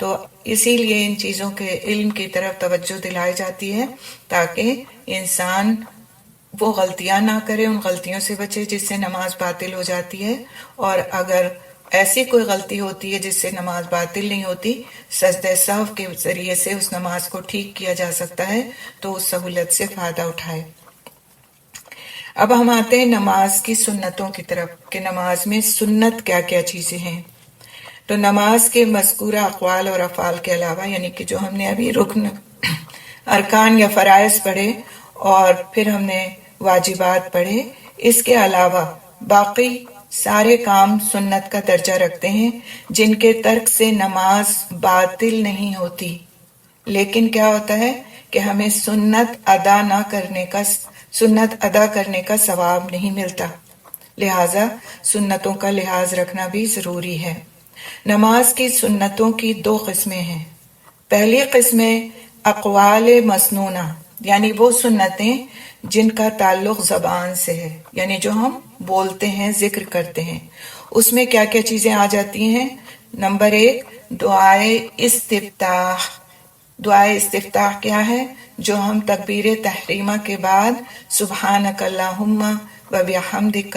تو اسی لیے ان چیزوں کے علم کی طرف توجہ دلائی جاتی ہے تاکہ انسان وہ غلطیاں نہ کرے، ان غلطیوں سے بچے جس سے نماز باطل ہو جاتی ہے، اور اگر ایسی کوئی غلطی ہوتی ہے جس سے نماز باطل نہیں ہوتی، سجدہ سہو کے ذریعے سے اس نماز کو ٹھیک کیا جا سکتا ہے، تو اس سہولت سے فائدہ اٹھائے۔ اب ہم آتے ہیں نماز کی سنتوں کی طرف کہ نماز میں سنت کیا کیا چیزیں ہیں۔ تو نماز کے مذکورہ اقوال اور افعال کے علاوہ، یعنی کہ جو ہم نے ابھی رکن، ارکان یا فرائض پڑھے اور پھر ہم نے واجبات پڑھے، اس کے علاوہ باقی سارے کام سنت کا درجہ رکھتے ہیں جن کے ترک سے نماز باطل نہیں ہوتی، لیکن کیا ہوتا ہے کہ ہمیں سنت ادا کرنے کا ثواب نہیں ملتا، لہذا سنتوں کا لحاظ رکھنا بھی ضروری ہے۔ نماز کی سنتوں کی دو قسمیں ہیں۔ پہلی قسم اقوال مسنونہ، یعنی وہ سنتیں جن کا تعلق زبان سے ہے، یعنی جو ہم بولتے ہیں، ذکر کرتے ہیں۔ اس میں کیا کیا چیزیں آ جاتی ہیں؟ نمبر 1، دعائے استفتاح۔ دعائے استفتاح کیا ہے؟ جو ہم تکبیر تحریمہ کے بعد سبحانک اللہم و بحمدک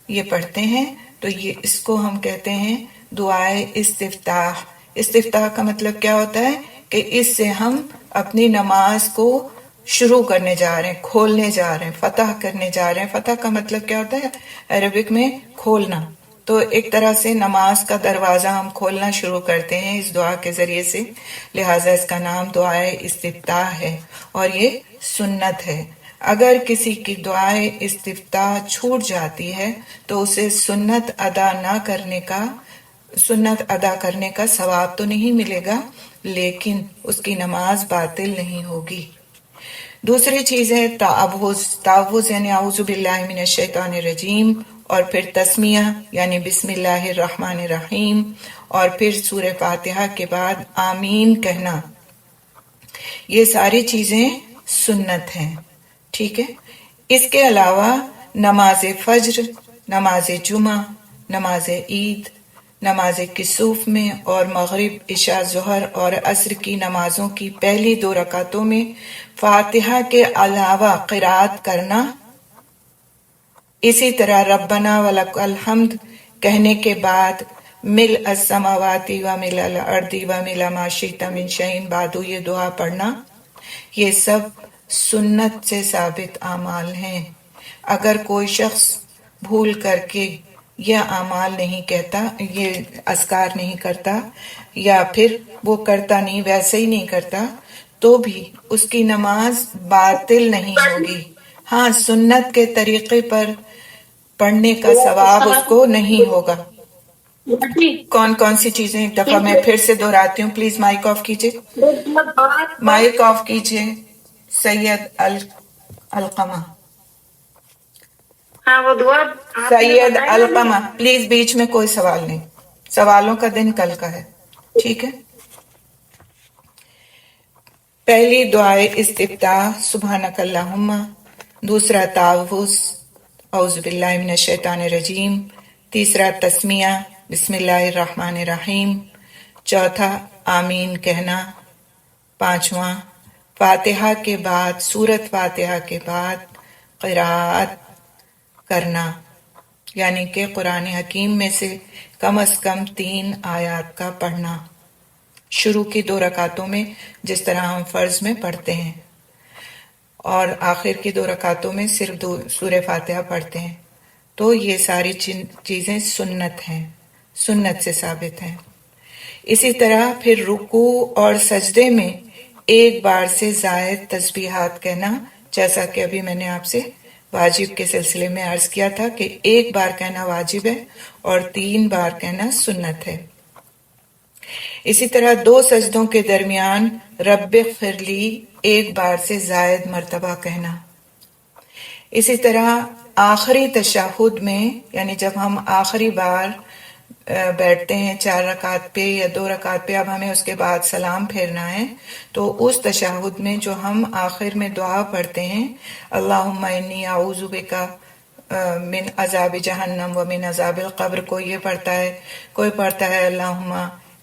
یہ پڑھتے ہیں، تو اس کو ہم کہتے ہیں دعائے استفتاح۔ استفتاح کا مطلب کیا ہوتا ہے کہ اس سے ہم اپنی نماز کو شروع کرنے جا رہے ہیں، کھولنے جا رہے ہیں، فتح کرنے جا رہے ہیں۔ فتح کا مطلب کیا ہوتا ہے عربک میں؟ کھولنا۔ تو ایک طرح سے نماز کا دروازہ ہم کھولنا شروع کرتے ہیں اس دعا کے ذریعے سے، لہٰذا اس کا نام دعائے استفتاح ہے اور یہ سنت ہے۔ اگر کسی کی دعائے استفتاح چھوٹ جاتی ہے تو اسے سنت ادا کرنے کا ثواب تو نہیں ملے گا، لیکن اس کی نماز باطل نہیں ہوگی۔ دوسری چیز ہے تعوذ یعنی اعوذ باللہ من الشیطان الرجیم، اور پھر تسمیہ یعنی بسم اللہ الرحمن الرحیم، اور پھر سورہ فاتحہ کے بعد آمین کہنا۔ یہ ساری چیزیں سنت ہیں، ٹھیک ہے۔ اس کے علاوہ نماز فجر، نماز جمعہ، نماز عید، نماز کسوف میں اور مغرب، عشاء، ظہر اور عصر کی نمازوں کی پہلی 2 رکعتوں میں فاتحہ کے علاوہ قرات کرنا، اسی طرح ربنا ولک الحمد کہنے کے بعد ملء السماوات وملء الارض وملء ما شئت من شیء بعد یہ دعا پڑھنا، یہ سب سنت سے ثابت اعمال ہیں۔ اگر کوئی شخص بھول کر کے یہ اعمال نہیں کہتا، یہ اذکار نہیں کرتا، یا پھر وہ کرتا نہیں، ویسے ہی نہیں کرتا، تو بھی اس کی نماز باطل نہیں ہوگی۔ ہاں، سنت کے طریقے پر پڑھنے کا ثواب اس کو نہیں ہوگا۔ کون کون سی چیزیں؟ ایک دفعہ میں پھر سے دہراتی ہوں، پلیز مائک آف کیجئے، مائک آف کیجئے۔ سید القمہ، ہاں وہ دعا سید القمہ، پلیز بیچ میں کوئی سوال نہیں، سوالوں کا دن کل کا ہے، ٹھیک ہے۔ پہلی دعائے استفتاح سبحانک اللہم، دوسرا تعوذ اعوذ باللہ من الشیطان الرجیم، تیسرا تسمیہ بسم اللہ الرحمن الرحیم، چوتھا آمین کہنا، پانچواں فاتحہ کے بعد، سورت فاتحہ کے بعد قرات کرنا، یعنی کہ قرآن حکیم میں سے کم از کم 3 آیات کا پڑھنا، شروع کی 2 رکعتوں میں جس طرح ہم فرض میں پڑھتے ہیں، اور آخر کی 2 رکعتوں میں صرف سورہ فاتحہ پڑھتے ہیں۔ تو یہ ساری چیزیں سنت ہیں، سنت سے ثابت ہیں۔ اسی طرح پھر رکوع اور سجدے میں 1 بار سے زائد تسبیحات کہنا، جیسا کہ ابھی میں نے آپ سے واجب کے سلسلے میں عرض کیا تھا کہ 1 بار کہنا واجب ہے اور 3 بار کہنا سنت ہے۔ اسی طرح 2 سجدوں کے درمیان رب اغفر لی 1 بار سے زائد مرتبہ کہنا۔ اسی طرح آخری تشہد میں، یعنی جب ہم آخری بار بیٹھتے ہیں 4 رکعت پہ یا 2 رکعت پہ، اب ہمیں اس کے بعد سلام پھیرنا ہے، تو اس تشہد میں جو ہم آخر میں دعا پڑھتے ہیں، اللہم انی اعوذ بک من عذاب جہنم و من عذاب القبر، کوئی یہ پڑھتا ہے، کوئی پڑھتا ہے اللہم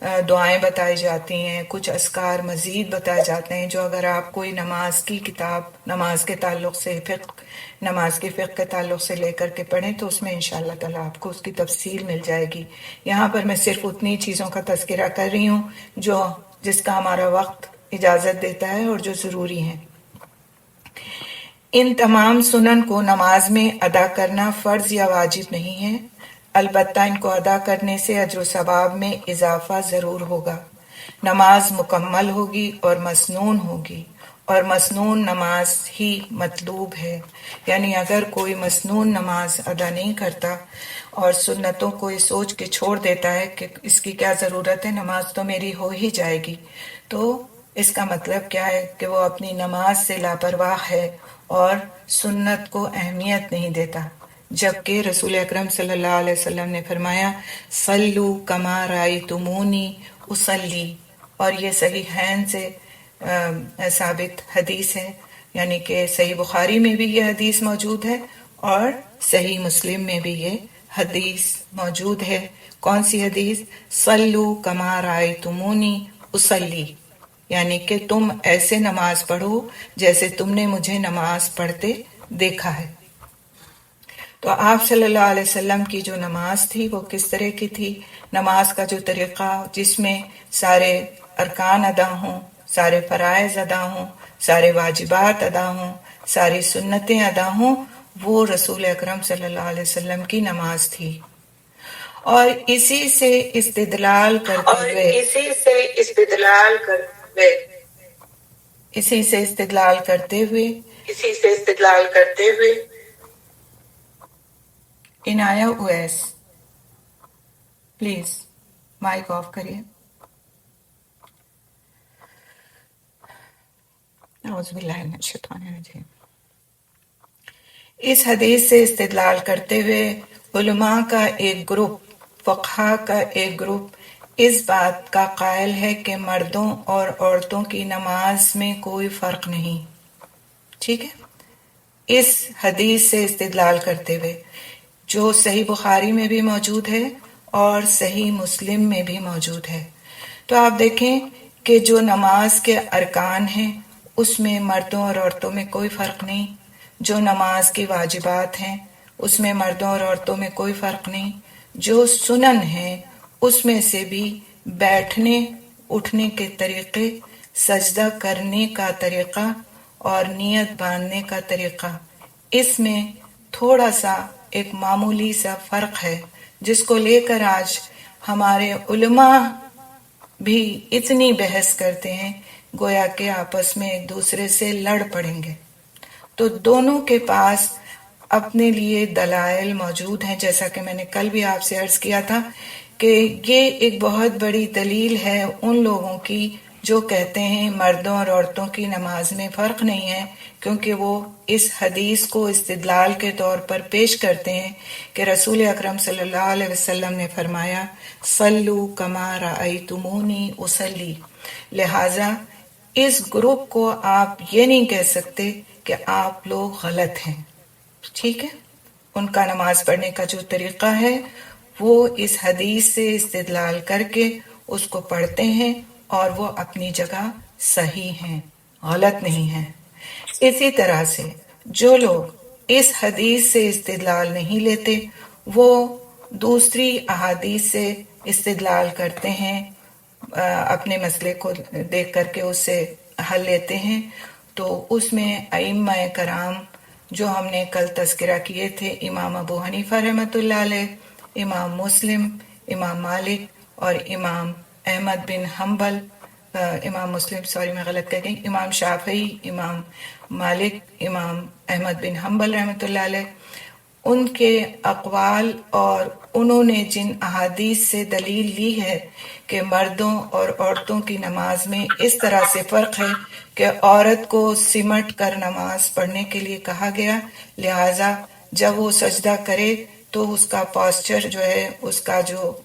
دعائیں بتائی جاتی ہیں، کچھ اذکار مزید بتائے جاتے ہیں جو اگر آپ کوئی نماز کی کتاب نماز کے تعلق سے نماز کی فقہ کے تعلق سے لے کر کے پڑھیں تو اس میں انشاءاللہ تعالیٰ آپ کو اس کی تفصیل مل جائے گی۔ یہاں پر میں صرف اتنی چیزوں کا تذکرہ کر رہی ہوں جس کا ہمارا وقت اجازت دیتا ہے اور جو ضروری ہیں۔ ان تمام سنن کو نماز میں ادا کرنا فرض یا واجب نہیں ہے، البتہ ان کو ادا کرنے سے اجر و ثواب میں اضافہ ضرور ہوگا۔ نماز مکمل ہوگی اور مسنون ہوگی، اور مسنون نماز ہی مطلوب ہے، یعنی اگر کوئی مسنون نماز ادا نہیں کرتا اور سنتوں کو یہ سوچ کے چھوڑ دیتا ہے کہ اس کی کیا ضرورت ہے، نماز تو میری ہو ہی جائے گی، تو اس کا مطلب کیا ہے کہ وہ اپنی نماز سے لاپرواہ ہے اور سنت کو اہمیت نہیں دیتا، جبکہ رسول اکرم صلی اللہ علیہ وسلم نے فرمایا صلو کما رأیتمونی اصلی، اور یہ صحیحین سے ثابت حدیث ہے، یعنی کہ صحیح بخاری میں بھی یہ حدیث موجود ہے اور صحیح مسلم میں بھی یہ حدیث موجود ہے۔ کون سی حدیث؟ صلو کما رأیتمونی اصلی، یعنی کہ تم ایسے نماز پڑھو جیسے تم نے مجھے نماز پڑھتے دیکھا ہے۔ تو آپ صلی اللہ علیہ وسلم کی جو نماز تھی وہ کس طرح کی تھی؟ نماز کا جو طریقہ جس میں سارے ارکان ادا ہوں، سارے فرائض ادا ہوں، سارے واجبات ادا ہوں، ساری سنتیں ادا ہوں، وہ رسول اکرم صلی اللہ علیہ وسلم کی نماز تھی۔ اور اسی سے استدلال کرتے ہوئے Anaya Awais, please mic off کریے۔ اعوذ باللہ من الشیطان الرجیم۔ اس حدیث سے استدلال کرتے ہوئے علماء کا ایک گروپ، فقہا کا ایک گروپ اس بات کا قائل ہے کہ مردوں اور عورتوں کی نماز میں کوئی فرق نہیں، ٹھیک ہے؟ اس حدیث سے استدلال کرتے ہوئے جو صحیح بخاری میں بھی موجود ہے اور صحیح مسلم میں بھی موجود ہے، تو آپ دیکھیں کہ جو نماز کے ارکان ہیں اس میں مردوں اور عورتوں میں کوئی فرق نہیں، جو نماز کی واجبات ہیں اس میں مردوں اور عورتوں میں کوئی فرق نہیں، جو سنن ہیں اس میں سے بھی بیٹھنے اٹھنے کے طریقے، سجدہ کرنے کا طریقہ اور نیت باندھنے کا طریقہ، اس میں تھوڑا سا ایک معمولی سا فرق ہے جس کو لے کر آج ہمارے علماء بھی اتنی بحث کرتے ہیں گویا کہ آپس میں ایک دوسرے سے لڑ پڑیں گے۔ تو دونوں کے پاس اپنے لیے دلائل موجود ہیں، جیسا کہ میں نے کل بھی آپ سے عرض کیا تھا کہ یہ ایک بہت بڑی دلیل ہے ان لوگوں کی جو کہتے ہیں مردوں اور عورتوں کی نماز میں فرق نہیں ہے، کیونکہ وہ اس حدیث کو استدلال کے طور پر پیش کرتے ہیں کہ رسول اکرم صلی اللہ علیہ وسلم نے فرمایا صلو کما رأیتمونی اصلی، لہٰذا اس گروپ کو آپ یہ نہیں کہہ سکتے کہ آپ لوگ غلط ہیں، ٹھیک ہے؟ ان کا نماز پڑھنے کا جو طریقہ ہے وہ اس حدیث سے استدلال کر کے اس کو پڑھتے ہیں اور وہ اپنی جگہ صحیح ہیں، غلط نہیں ہیں۔ اسی طرح سے جو لوگ اس حدیث سے استدلال نہیں لیتے وہ دوسری احادیث سے استدلال کرتے ہیں، اپنے مسئلے کو دیکھ کر کے اس سے حل لیتے ہیں، تو اس میں ائمہ کرام جو ہم نے کل تذکرہ کیے تھے، امام ابو حنیفہ رحمۃ اللہ علیہ، امام مسلم، امام مالک اور امام احمد بن حنبل، امام مسلم سوری میں غلط کہہ گئی، امام شافعی، امام مالک، امام احمد بن حنبل رحمۃ اللہ علیہ، ان کے اقوال اور انہوں نے جن احادیث سے دلیل لی ہے کہ مردوں اور عورتوں کی نماز میں اس طرح سے فرق ہے کہ عورت کو سمٹ کر نماز پڑھنے کے لیے کہا گیا، لہٰذا جب وہ سجدہ کرے تو اس کا پاسچر جو ہے، اس کا جو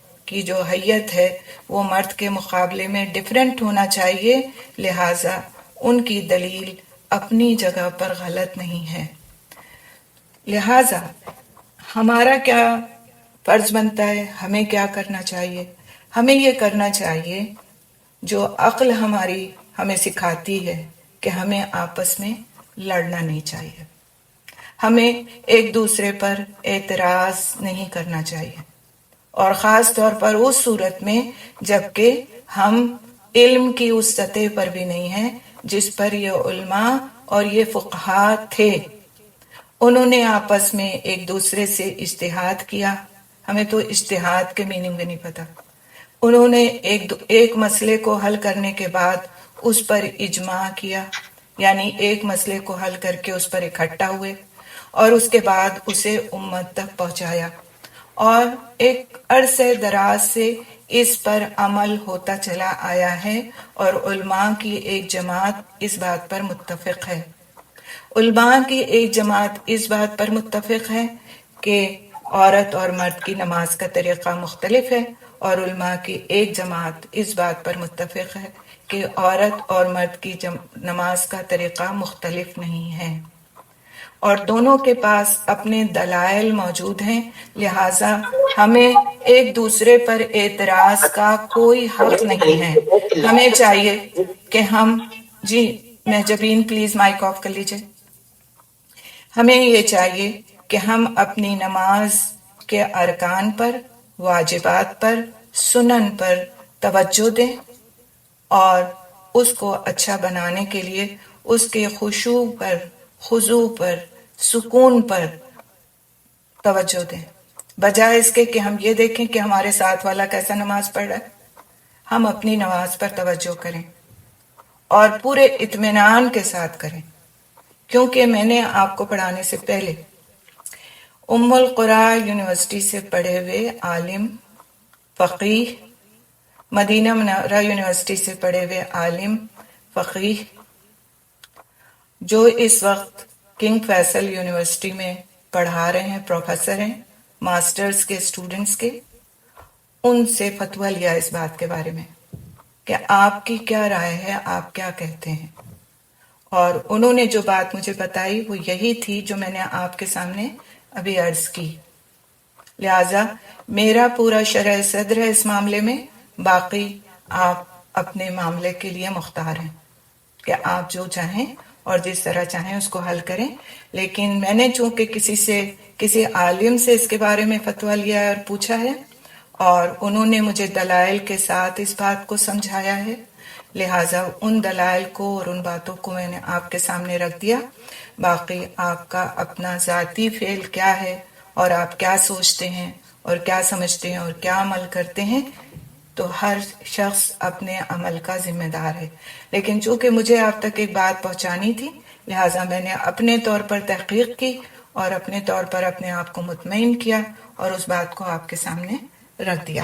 حیت ہے وہ مرد کے مقابلے میں ڈیفرنٹ ہونا چاہیے، لہٰذا ان کی دلیل اپنی جگہ پر غلط نہیں ہے۔ لہٰذا ہمارا کیا فرض بنتا ہے، ہمیں کیا کرنا چاہیے؟ ہمیں یہ کرنا چاہیے جو عقل ہماری ہمیں سکھاتی ہے کہ ہمیں آپس میں لڑنا نہیں چاہیے، ہمیں ایک دوسرے پر اعتراض نہیں کرنا چاہیے، اور خاص طور پر اس صورت میں جبکہ ہم علم کی اس سطح پر بھی نہیں ہیں جس پر یہ علماء اور یہ فقہا تھے۔ انہوں نے آپس میں ایک دوسرے سے اجتہاد کیا، ہمیں تو اجتہاد کے میننگ بھی نہیں پتا۔ انہوں نے ایک مسئلے کو حل کرنے کے بعد اس پر اجماع کیا، یعنی ایک مسئلے کو حل کر کے اس پر اکٹھا ہوئے اور اس کے بعد اسے امت تک پہنچایا، اور ایک عرصے دراز سے اس پر عمل ہوتا چلا آیا ہے، اور علماء کی ایک جماعت اس بات پر متفق ہے۔ علماء کی ایک جماعت اس بات پر متفق ہے کہ عورت اور مرد کی نماز کا طریقہ مختلف ہے، اور علماء کی ایک جماعت اس بات پر متفق ہے کہ عورت اور مرد کی نماز کا طریقہ مختلف نہیں ہے، اور دونوں کے پاس اپنے دلائل موجود ہیں، لہٰذا ہمیں ایک دوسرے پر اعتراض کا کوئی حق نہیں ہے۔ ہمیں چاہیے کہ ہم جی مہجبین پلیز مائک آف کر لیجئے۔ ہمیں یہ چاہیے کہ ہم اپنی نماز کے ارکان پر، واجبات پر، سنن پر توجہ دیں، اور اس کو اچھا بنانے کے لیے اس کے خشوع پر، خضوع پر، سکون پر توجہ دیں، بجائے اس کے کہ ہم یہ دیکھیں کہ ہمارے ساتھ والا کیسا نماز پڑھ رہا ہے۔ ہم اپنی نماز پر توجہ کریں اور پورے اطمینان کے ساتھ کریں، کیونکہ میں نے آپ کو پڑھانے سے پہلے ام القری یونیورسٹی سے پڑھے ہوئے عالم، فقیہ، مدینہ منورہ یونیورسٹی سے پڑھے ہوئے عالم، فقیہ، جو اس وقت کنگ فیصل یونیورسٹی میں پڑھا رہے ہیں، پروفیسر ہیں، ماسٹرز کے اسٹوڈنٹس کے، ان سے فتویٰ لیا اس بات کے بارے میں کہ آپ کی کیا رائے ہے، آپ کیا کہتے ہیں، اور انہوں نے جو بات مجھے بتائی وہ یہی تھی جو میں نے آپ کے سامنے ابھی عرض کی۔ لہٰذا میرا پورا شرح صدر ہے اس معاملے میں، باقی آپ اپنے معاملے کے لیے مختار ہیں کہ آپ جو چاہیں اور جس طرح چاہیں اس کو حل کریں، لیکن میں نے چونکہ کسی عالم سے اس کے بارے میں فتویٰ لیا ہے اور پوچھا ہے، اور انہوں نے مجھے دلائل کے ساتھ اس بات کو سمجھایا ہے، لہٰذا ان دلائل کو اور ان باتوں کو میں نے آپ کے سامنے رکھ دیا۔ باقی آپ کا اپنا ذاتی فعل کیا ہے، اور آپ کیا سوچتے ہیں اور کیا سمجھتے ہیں اور کیا عمل کرتے ہیں، تو ہر شخص اپنے عمل کا ذمہ دار ہے، لیکن چونکہ مجھے آپ تک ایک بات پہنچانی تھی، لہٰذا میں نے اپنے طور پر تحقیق کی اور اپنے طور پر اپنے آپ کو مطمئن کیا اور اس بات کو آپ کے سامنے رکھ دیا۔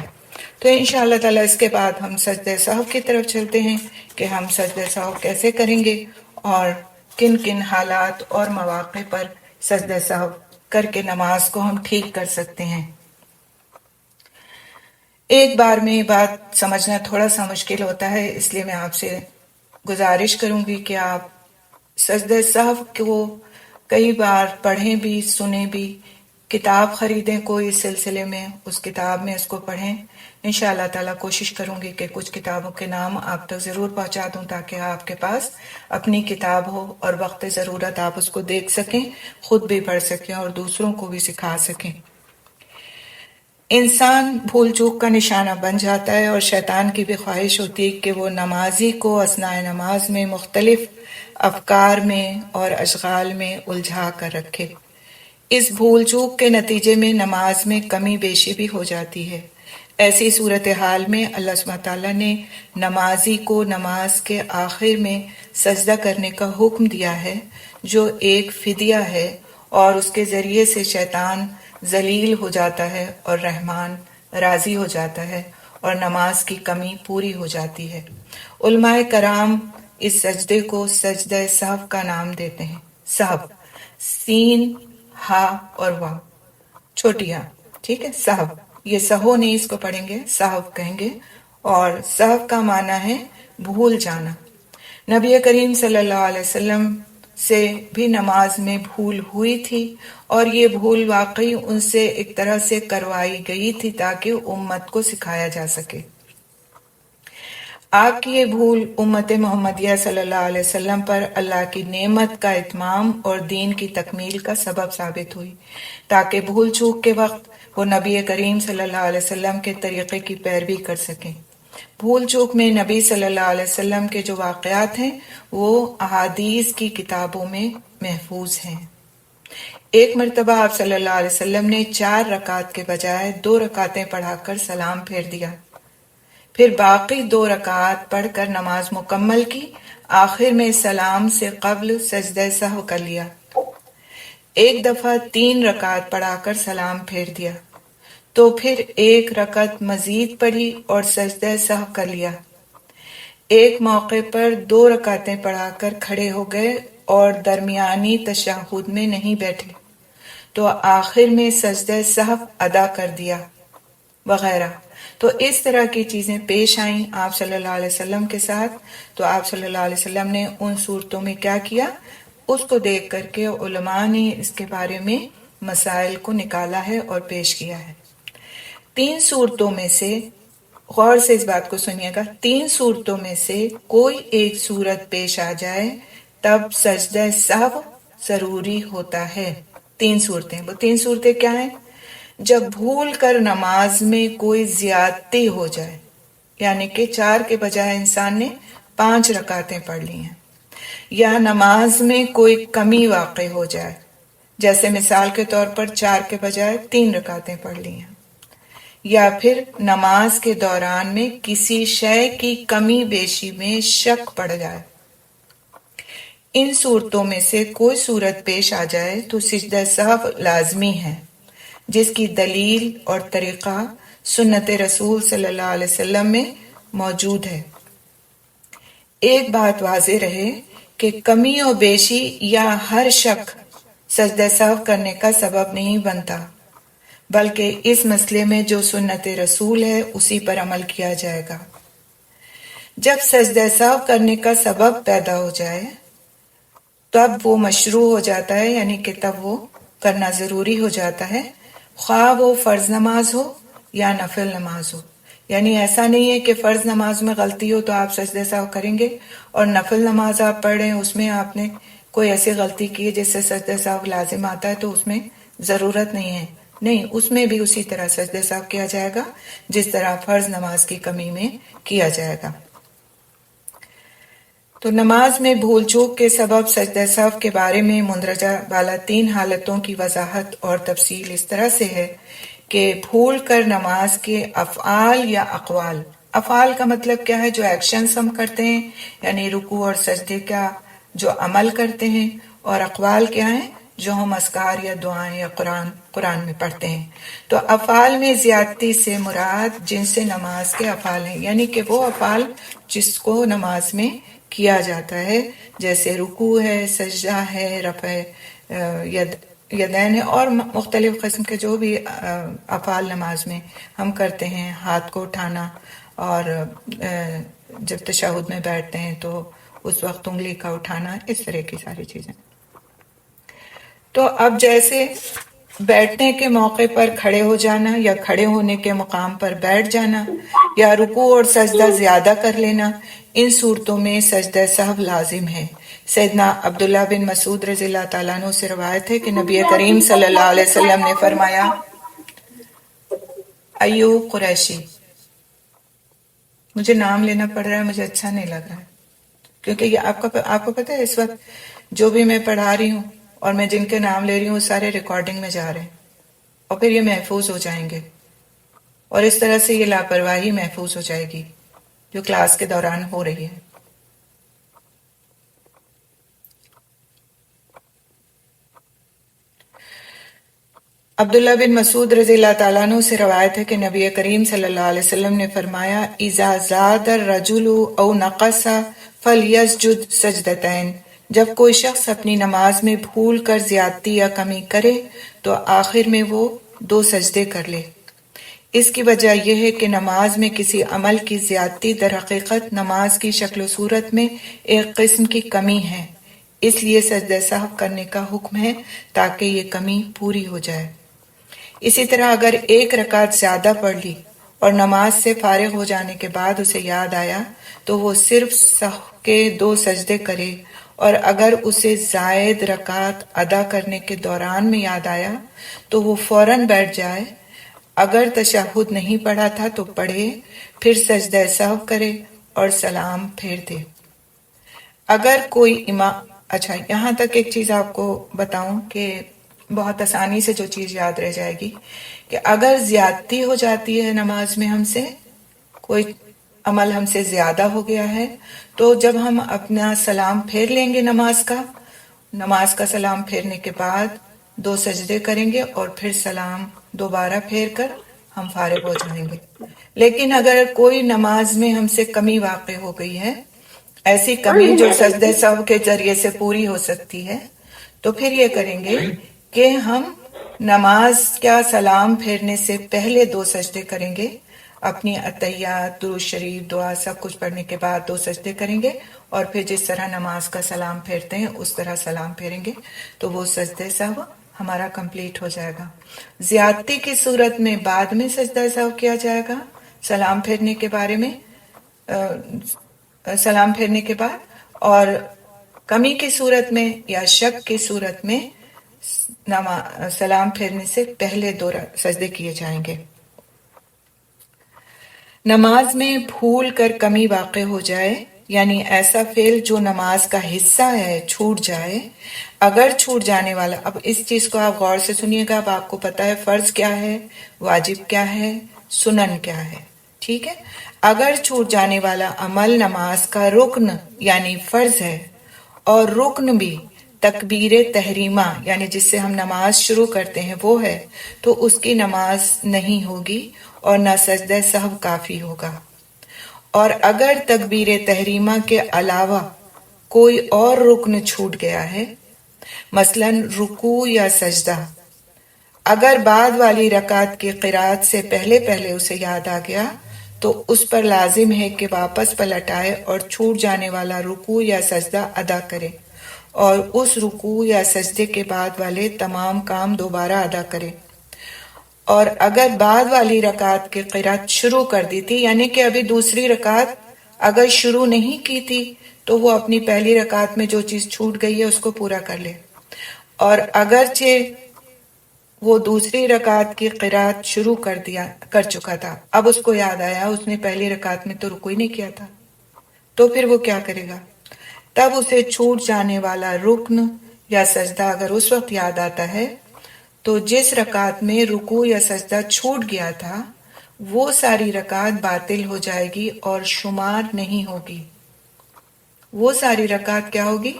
تو انشاءاللہ تعالیٰ اس کے بعد ہم سجدہ سہو کی طرف چلتے ہیں کہ ہم سجدہ سہو کیسے کریں گے اور کن کن حالات اور مواقع پر سجدہ سہو کر کے نماز کو ہم ٹھیک کر سکتے ہیں۔ ایک بار میں یہ بات سمجھنا تھوڑا سا مشکل ہوتا ہے، اس لیے میں آپ سے گزارش کروں گی کہ آپ سجدہ سہو کو کئی بار پڑھیں بھی، سنیں بھی، کتاب خریدیں کوئی اس سلسلے میں، اس کتاب میں اس کو پڑھیں۔ انشاءاللہ تعالیٰ کوشش کروں گی کہ کچھ کتابوں کے نام آپ تک ضرور پہنچا دوں تاکہ آپ کے پاس اپنی کتاب ہو اور وقت ضرورت آپ اس کو دیکھ سکیں، خود بھی پڑھ سکیں اور دوسروں کو بھی سکھا سکیں۔ انسان بھول چوک کا نشانہ بن جاتا ہے، اور شیطان کی بھی خواہش ہوتی ہے کہ وہ نمازی کو اثناء نماز میں مختلف افکار میں اور اشغال میں الجھا کر رکھے۔ اس بھول چوک کے نتیجے میں نماز میں کمی بیشی بھی ہو جاتی ہے۔ ایسی صورتحال میں اللہ سبحانہ تعالیٰ نے نمازی کو نماز کے آخر میں سجدہ کرنے کا حکم دیا ہے، جو ایک فدیہ ہے، اور اس کے ذریعے سے شیطان ذلیل ہو جاتا ہے اور رحمان راضی ہو جاتا ہے اور نماز کی کمی پوری ہو جاتی ہے۔ علماء کرام اس سجدے کو سجدہ سہو کا نام دیتے ہیں۔ سہو، سین، ہا اور وا، چھوٹی ہا، ٹھیک ہے، سہو، یہ سہو نہیں اس کو پڑھیں گے، سہو کہیں گے، اور سہو کا معنی ہے بھول جانا۔ نبی کریم صلی اللہ علیہ وسلم سے بھی نماز میں بھول ہوئی تھی، اور یہ بھول واقعی ان سے ایک طرح سے کروائی گئی تھی تاکہ امت کو سکھایا جا سکے۔ آپ کی یہ بھول امت محمدیہ صلی اللہ علیہ وسلم پر اللہ کی نعمت کا اتمام اور دین کی تکمیل کا سبب ثابت ہوئی، تاکہ بھول چوک کے وقت وہ نبی کریم صلی اللہ علیہ وسلم کے طریقے کی پیروی کر سکیں۔ بھول چوک میں نبی صلی اللہ علیہ وسلم کے جو واقعات ہیں وہ احادیث کی کتابوں میں محفوظ ہیں۔ ایک مرتبہ آپ صلی اللہ علیہ وسلم نے 4 رکعت کے بجائے 2 رکعتیں پڑھا کر سلام پھیر دیا، پھر باقی 2 رکعات پڑھ کر نماز مکمل کی، آخر میں سلام سے قبل سجدہ سہو کر لیا، ایک دفعہ 3 رکعت پڑھا کر سلام پھیر دیا، تو پھر 1 رکعت مزید پڑھی اور سجدہ سہو کر لیا، ایک موقع پر 2 رکعتیں پڑھا کر کھڑے ہو گئے اور درمیانی تشہد میں نہیں بیٹھے، تو آخر میں سجدہ سہو ادا کر دیا وغیرہ۔ تو اس طرح کی چیزیں پیش آئیں آپ صلی اللہ علیہ وسلم کے ساتھ، تو آپ صلی اللہ علیہ وسلم نے ان صورتوں میں کیا کیا، اس کو دیکھ کر کے علماء نے اس کے بارے میں مسائل کو نکالا ہے اور پیش کیا ہے۔ 3 صورتوں میں سے، غور سے اس بات کو سنیے گا، 3 صورتوں میں سے کوئی ایک صورت پیش آ جائے تب سجدہ سہو ضروری ہوتا ہے۔ 3 صورتیں، وہ 3 صورتیں کیا ہیں؟ جب بھول کر نماز میں کوئی زیادتی ہو جائے، یعنی کہ 4 کے بجائے انسان نے 5 رکعتیں پڑھ لی ہیں، یا نماز میں کوئی کمی واقع ہو جائے، جیسے مثال کے طور پر 4 کے بجائے 3 رکعتیں پڑھ لی ہیں، یا پھر نماز کے دوران میں کسی شے کی کمی بیشی میں شک پڑ جائے۔ ان صورتوں میں سے کوئی صورت پیش آ جائے تو سجدہ سہو لازمی ہے، جس کی دلیل اور طریقہ سنت رسول صلی اللہ علیہ وسلم میں موجود ہے۔ ایک بات واضح رہے کہ کمی و بیشی یا ہر شک سجدہ سہو کرنے کا سبب نہیں بنتا، بلکہ اس مسئلے میں جو سنت رسول ہے اسی پر عمل کیا جائے گا۔ جب سجدہ سہو کرنے کا سبب پیدا ہو جائے تب وہ مشروع ہو جاتا ہے، یعنی کہ تب وہ کرنا ضروری ہو جاتا ہے، خواہ وہ فرض نماز ہو یا نفل نماز ہو۔ یعنی ایسا نہیں ہے کہ فرض نماز میں غلطی ہو تو آپ سجدہ سہو کریں گے، اور نفل نماز آپ پڑھ رہے ہیں اس میں آپ نے کوئی ایسی غلطی کی ہے جس سے سجدہ سہو لازم آتا ہے تو اس میں ضرورت نہیں ہے، نہیں، اس میں بھی اسی طرح سجدہ سہو کیا جائے گا جس طرح فرض نماز کی کمی میں کیا جائے گا۔ تو نماز میں بھول چوک کے سبب سجدہ سہو کے بارے میں مندرجہ بالا 3 حالتوں کی وضاحت اور تفصیل اس طرح سے ہے کہ بھول کر نماز کے افعال یا اقوال، افعال کا مطلب کیا ہے؟ جو ایکشنز ہم کرتے ہیں، یعنی رکوع اور سجدے کا جو عمل کرتے ہیں، اور اقوال کیا ہیں؟ جو ہم اذکار یا دعائیں یا قرآن میں پڑھتے ہیں۔ تو افعال میں زیادتی سے مراد جن سے نماز کے افعال ہیں، یعنی کہ وہ افعال جس کو نماز میں کیا جاتا ہے، جیسے رکوع ہے، سجدہ ہے، رفع یدین ہے، اور مختلف قسم کے جو بھی افعال نماز میں ہم کرتے ہیں، ہاتھ کو اٹھانا، اور جب تشہد میں بیٹھتے ہیں تو اس وقت انگلی کا اٹھانا، اس طرح کی ساری چیزیں۔ تو اب جیسے بیٹھنے کے موقع پر کھڑے ہو جانا، یا کھڑے ہونے کے مقام پر بیٹھ جانا، یا رکوع اور سجدہ زیادہ کر لینا، ان صورتوں میں سجدہ سہو لازم ہے۔ سیدنا عبداللہ بن مسعود رضی اللہ تعالیٰ عنہ سے روایت ہے کہ نبی کریم صلی اللہ علیہ وسلم نے فرمایا، ایوب قریشی، مجھے نام لینا پڑ رہا ہے، مجھے اچھا نہیں لگ رہا ہے، کیونکہ یہ آپ کو پتہ ہے اس وقت جو بھی میں پڑھا رہی ہوں اور میں جن کے نام لے رہی ہوں وہ سارے ریکارڈنگ میں جا رہے ہیں، اور پھر یہ محفوظ ہو جائیں گے، اور اس طرح سے یہ لاپرواہی محفوظ ہو جائے گی جو کلاس کے دوران ہو رہی ہے۔ عبداللہ بن مسعود رضی اللہ تعالیٰ عنہ سے روایت ہے کہ نبی کریم صلی اللہ علیہ وسلم نے فرمایا، اذا زاد الرجل او نقص فلیسجد سجدتین، جب کوئی شخص اپنی نماز میں بھول کر زیادتی یا کمی کرے تو آخر میں وہ 2 سجدے کر لے۔ اس کی وجہ یہ ہے کہ نماز میں کسی عمل کی زیادتی در حقیقت نماز کی شکل و صورت میں ایک قسم کی کمی ہے، اس لیے سجدہ سہو کرنے کا حکم ہے تاکہ یہ کمی پوری ہو جائے۔ اسی طرح اگر 1 رکعت زیادہ پڑھ لی اور نماز سے فارغ ہو جانے کے بعد اسے یاد آیا تو وہ صرف سہو کے 2 سجدے کرے، اور اگر اسے زائد رکعت ادا کرنے کے دوران میں یاد آیا تو وہ فوراً بیٹھ جائے، اگر تشہد نہیں پڑھا تھا تو پڑھے، پھر سجدہ سہو کرے اور سلام پھیر دے۔ اگر کوئی امام، اچھا یہاں تک ایک چیز آپ کو بتاؤں کہ بہت آسانی سے جو چیز یاد رہ جائے گی کہ اگر زیادتی ہو جاتی ہے نماز میں، ہم سے کوئی عمل ہم سے زیادہ ہو گیا ہے، تو جب ہم اپنا سلام پھیر لیں گے نماز کا سلام پھیرنے کے بعد 2 سجدے کریں گے اور پھر سلام دوبارہ پھیر کر ہم فارغ ہو جائیں گے۔ لیکن اگر کوئی نماز میں ہم سے کمی واقع ہو گئی ہے، ایسی کمی جو سجدہ سہو کے ذریعے سے پوری ہو سکتی ہے، تو پھر یہ کریں گے کہ ہم نماز کا سلام پھیرنے سے پہلے 2 سجدے کریں گے، اپنی اتحیات، درود شریف، دعا سب کچھ پڑھنے کے بعد 2 سجدے کریں گے، اور پھر جس طرح نماز کا سلام پھیرتے ہیں اس طرح سلام پھیریں گے، تو وہ سجدہ سہو ہمارا کمپلیٹ ہو جائے گا۔ زیادتی کی صورت میں بعد میں سجدہ سہو کیا جائے گا سلام پھیرنے کے بارے میں، سلام پھیرنے کے بعد، اور کمی کی صورت میں یا شک کی صورت میں سلام پھیرنے سے پہلے 2 سجدے کیے جائیں گے۔ نماز میں بھول کر کمی واقع ہو جائے، یعنی ایسا فعل جو نماز کا حصہ ہے چھوٹ جائے، اگر چھوٹ جانے والا، اب اس چیز کو آپ غور سے سنیے گا، اب آپ کو پتا ہے فرض کیا ہے، واجب کیا ہے، سنن کیا ہے، ٹھیک ہے؟ اگر چھوٹ جانے والا عمل نماز کا رکن یعنی فرض ہے، اور رکن بھی تکبیر تحریمہ یعنی جس سے ہم نماز شروع کرتے ہیں وہ ہے، تو اس کی نماز نہیں ہوگی اور نہ سجدہ سہو کافی ہوگا۔ اور اگر تکبیر تحریمہ کے علاوہ کوئی اور رکن چھوٹ گیا ہے، مثلا رکوع یا سجدہ، اگر بعد والی رکعت کی قرات سے پہلے اسے یاد آ گیا تو اس پر لازم ہے کہ واپس پلٹ آئے اور چھوٹ جانے والا رکوع یا سجدہ ادا کرے، اور اس رکوع یا سجدے کے بعد والے تمام کام دوبارہ ادا کرے۔ اور اگر بعد والی رکعت کی قرات شروع کر دی تھی، یعنی کہ ابھی دوسری رکعت اگر شروع نہیں کی تھی تو وہ اپنی پہلی رکعت میں جو چیز چھوٹ گئی ہے اس کو پورا کر لے، اور اگرچہ وہ دوسری رکعت کی قرات شروع کر چکا تھا، اب اس کو یاد آیا اس نے پہلی رکعت میں تو رکوع نہیں کیا تھا، تو پھر وہ کیا کرے گا؟ تب اسے چھوٹ جانے والا رکن یا سجدہ اگر اس وقت یاد آتا ہے تو جس رکعت میں رکوع یا سجدہ چھوٹ گیا تھا وہ ساری رکعت باطل ہو جائے گی اور شمار نہیں ہوگی۔ وہ ساری رکعت کیا ہوگی؟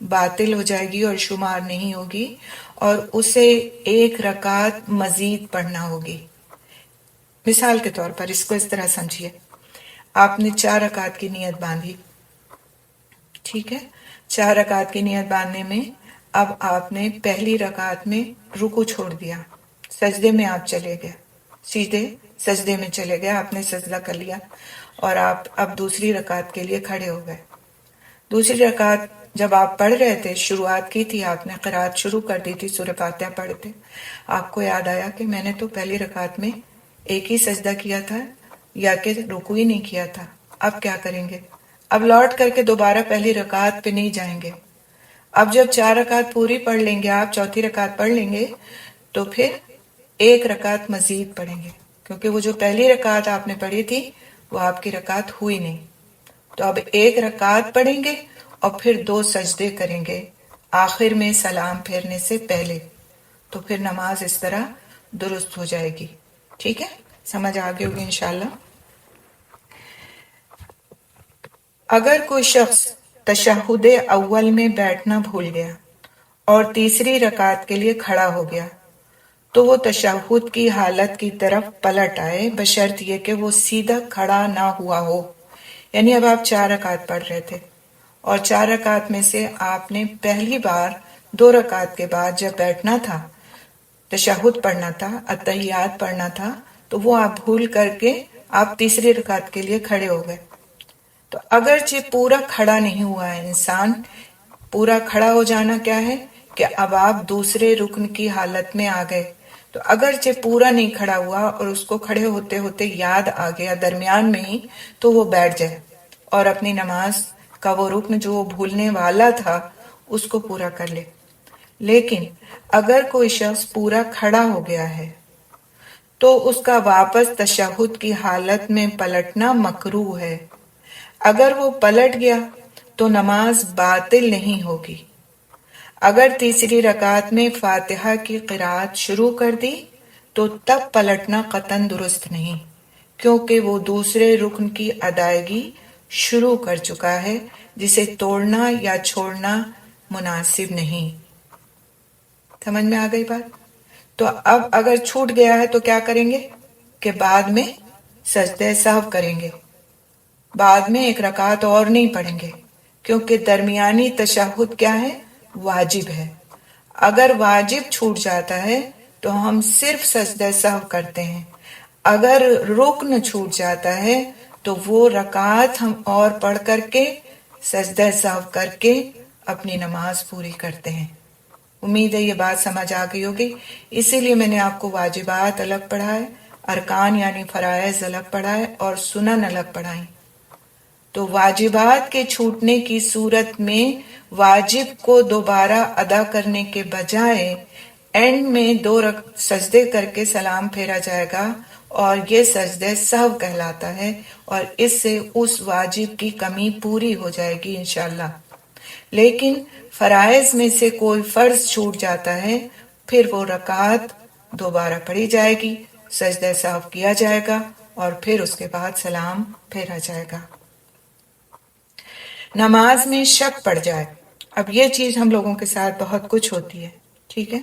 باطل ہو جائے گی اور شمار نہیں ہوگی، اور اسے 1 رکعت مزید پڑھنا ہوگی۔ مثال کے طور پر اس کو اس طرح سمجھیے، آپ نے 4 رکعت کی نیت باندھی، ٹھیک ہے؟ 4 رکعت کی نیت باندھنے میں اب آپ نے پہلی رکعت میں رکوع چھوڑ دیا، سجدے میں آپ چلے گئے، سیدھے سجدے میں چلے گئے، آپ نے سجدہ کر لیا، اور آپ اب دوسری رکعت کے لیے کھڑے ہو گئے۔ دوسری رکعت جب آپ پڑھ رہے تھے، شروعات کی تھی، آپ نے قرات شروع کر دی تھی، سورہ فاتحہ پڑھے تھے، آپ کو یاد آیا کہ میں نے تو پہلی رکعت میں ایک ہی سجدہ کیا تھا یا کہ رکوع ہی نہیں کیا تھا، اب کیا کریں گے؟ اب لوٹ کر کے دوبارہ پہلی رکعت پہ نہیں جائیں گے، اب جب 4 رکعت پوری پڑھ لیں گے، آپ چوتھی رکعت پڑھ لیں گے تو پھر 1 رکعت مزید پڑھیں گے، کیونکہ وہ جو پہلی رکعت آپ نے پڑھی تھی وہ آپ کی رکعت ہوئی نہیں، تو اب 1 رکعت پڑھیں گے اور پھر 2 سجدے کریں گے آخر میں سلام پھیرنے سے پہلے، تو پھر نماز اس طرح درست ہو جائے گی، ٹھیک ہے؟ سمجھ آگے ہوگی انشاءاللہ۔ اگر کوئی شخص تشہد اول میں بیٹھنا بھول گیا اور تیسری رکعت کے لیے کھڑا ہو گیا تو وہ تشہد کی حالت کی طرف پلٹ آئے، بشرط یہ کہ وہ سیدھا کھڑا نہ ہوا ہو، یعنی اب آپ 4 رکعت پڑھ رہے تھے اور 4 رکعت میں سے آپ نے پہلی بار 2 رکعت کے بعد جب بیٹھنا تھا، تشہد پڑھنا تھا، اتحیات پڑھنا تھا، تو وہ آپ بھول کر کے آپ تیسری رکعت کے لیے کھڑے ہو گئے، تو اگرچہ پورا کھڑا نہیں ہوا ہے انسان، پورا کھڑا ہو جانا کیا ہے کہ اب آپ دوسرے رکن کی حالت میں آ گئے، تو اگرچہ پورا نہیں کھڑا ہوا اور اس کو کھڑے ہوتے ہوتے یاد آ گیا درمیان میں ہی، تو وہ بیٹھ جائے اور اپنی نماز کا وہ رکن جو وہ بھولنے والا تھا اس کو پورا کر لے۔ لیکن اگر کوئی شخص پورا کھڑا ہو گیا ہے تو اس کا واپس تشہد کی حالت میں پلٹنا مکروہ ہے۔ اگر وہ پلٹ گیا تو نماز باطل نہیں ہوگی۔ اگر تیسری رکعت میں فاتحہ کی قرأت شروع کر دی تو تب پلٹنا قطعاً درست نہیں، کیونکہ وہ دوسرے رکن کی ادائیگی شروع کر چکا ہے جسے توڑنا یا چھوڑنا مناسب نہیں۔ سمجھ میں آ گئی بات؟ تو اب اگر چھوٹ گیا ہے تو کیا کریں گے کہ بعد میں سجدہ سہو کریں گے، بعد میں ایک رکعت اور نہیں پڑھیں گے، کیونکہ درمیانی تشہد کیا ہے؟ واجب ہے۔ اگر واجب چھوٹ جاتا ہے تو ہم صرف سجدہ سہو کرتے ہیں، اگر رکن چھوٹ جاتا ہے تو وہ رکعت ہم اور پڑھ کر کے سجدہ سہو کر کے اپنی نماز پوری کرتے ہیں۔ امید ہے یہ بات سمجھ آ گئی ہوگی۔ اسی لیے میں نے آپ کو واجبات الگ پڑھائے، ارکان یعنی فرائض الگ پڑھائے اور سنن الگ پڑھائیں۔ تو واجبات کے چھوٹنے کی صورت میں واجب کو دوبارہ ادا کرنے کے بجائے اینڈ میں 2 سجدے کر کے سلام پھیرا جائے گا، اور یہ سجدہ سہو کہلاتا ہے، اور اس سے اس واجب کی کمی پوری ہو جائے گی انشاءاللہ۔ لیکن فرائض میں سے کوئی فرض چھوٹ جاتا ہے، پھر وہ رکعت دوبارہ پڑھی جائے گی، سجدہ سہو کیا جائے گا اور پھر اس کے بعد سلام پھیرا جائے گا۔ نماز میں شک پڑ جائے، اب یہ چیز ہم لوگوں کے ساتھ بہت کچھ ہوتی ہے، ٹھیک ہے؟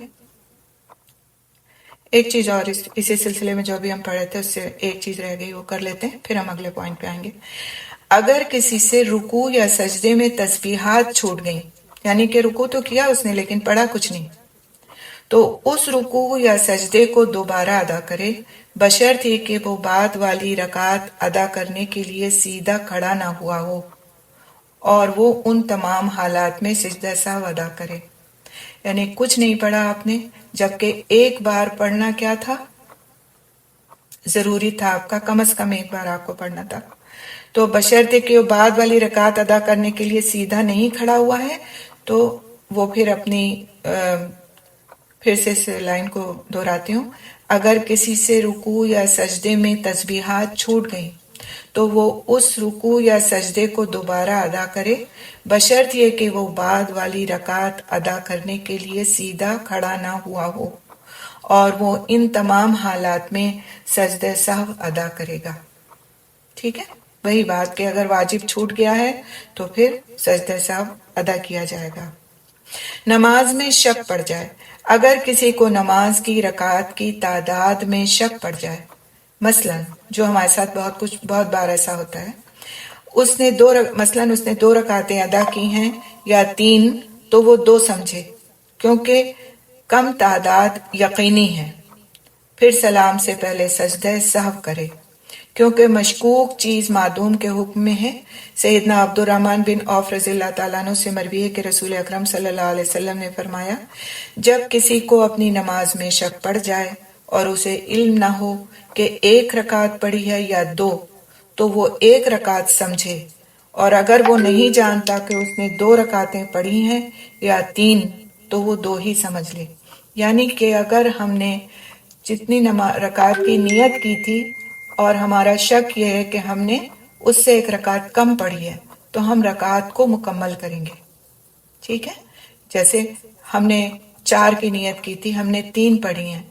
ایک چیز اور اسی سلسلے میں جو بھی ہم پڑھے تھے اس سے ایک چیز رہ گئی، وہ کر لیتے ہیں، پھر ہم اگلے پوائنٹ پہ آئیں گے۔ اگر کسی سے رکوع یا سجدے میں تسبیحات چھوٹ گئیں، یعنی کہ رکوع تو کیا اس نے لیکن پڑھا کچھ نہیں، تو اس رکوع یا سجدے کو دوبارہ ادا کرے، بشرط یہ کہ وہ بعد والی رکعت ادا کرنے کے لیے سیدھا کھڑا نہ ہوا ہو، اور وہ ان تمام حالات میں سجدہ سہو ادا کرے۔ یعنی کچھ نہیں پڑھا آپ نے، جبکہ ایک بار پڑھنا کیا تھا؟ ضروری تھا، آپ کا کم از کم ایک بار آپ کو پڑھنا تھا۔ تو بشرطے کہ وہ بعد والی رکعت ادا کرنے کے لیے سیدھا نہیں کھڑا ہوا ہے، تو وہ پھر اپنی پھر سے اس لائن کو دہراتی ہوں، اگر کسی سے رکوع یا سجدے میں تسبیحات چھوٹ گئیں تو وہ اس رکوع یا سجدے کو دوبارہ ادا کرے، بشرط یہ کہ وہ بعد والی رکعت ادا کرنے کے لیے سیدھا کھڑا نہ ہوا ہو، اور وہ ان تمام حالات میں سجدہ سہو ادا کرے گا۔ ٹھیک ہے؟ وہی بات کہ اگر واجب چھوٹ گیا ہے تو پھر سجدہ سہو ادا کیا جائے گا۔ نماز میں شک پڑ جائے، اگر کسی کو نماز کی رکعات کی تعداد میں شک پڑ جائے، مثلا جو ہمارے ساتھ بہت بار ایسا ہوتا ہے، اس نے دو رکعتیں ادا کی ہیں یا 3، تو وہ 2 سمجھے کیونکہ کم تعداد یقینی ہے، پھر سلام سے پہلے سجدہ سہو کرے، کیونکہ مشکوک چیز معدوم کے حکم میں ہے۔ سیدنا عبد الرحمن بن عوف رضی اللہ تعالیٰ عنہ سے مروی ہے کہ رسول اکرم صلی اللہ علیہ وسلم نے فرمایا، جب کسی کو اپنی نماز میں شک پڑ جائے اور اسے علم نہ ہو کہ 1 رکعت پڑھی ہے یا 2، تو وہ 1 رکعت سمجھے، اور اگر وہ نہیں جانتا کہ اس نے 2 رکعتیں پڑھی ہیں یا 3، تو وہ 2 ہی سمجھ لے۔ یعنی کہ اگر ہم نے جتنی رکعت کی نیت کی تھی اور ہمارا شک یہ ہے کہ ہم نے اس سے 1 رکعت کم پڑھی ہے، تو ہم رکعت کو مکمل کریں گے۔ ٹھیک ہے؟ جیسے ہم نے 4 کی نیت کی تھی، ہم نے 3 پڑھی ہیں،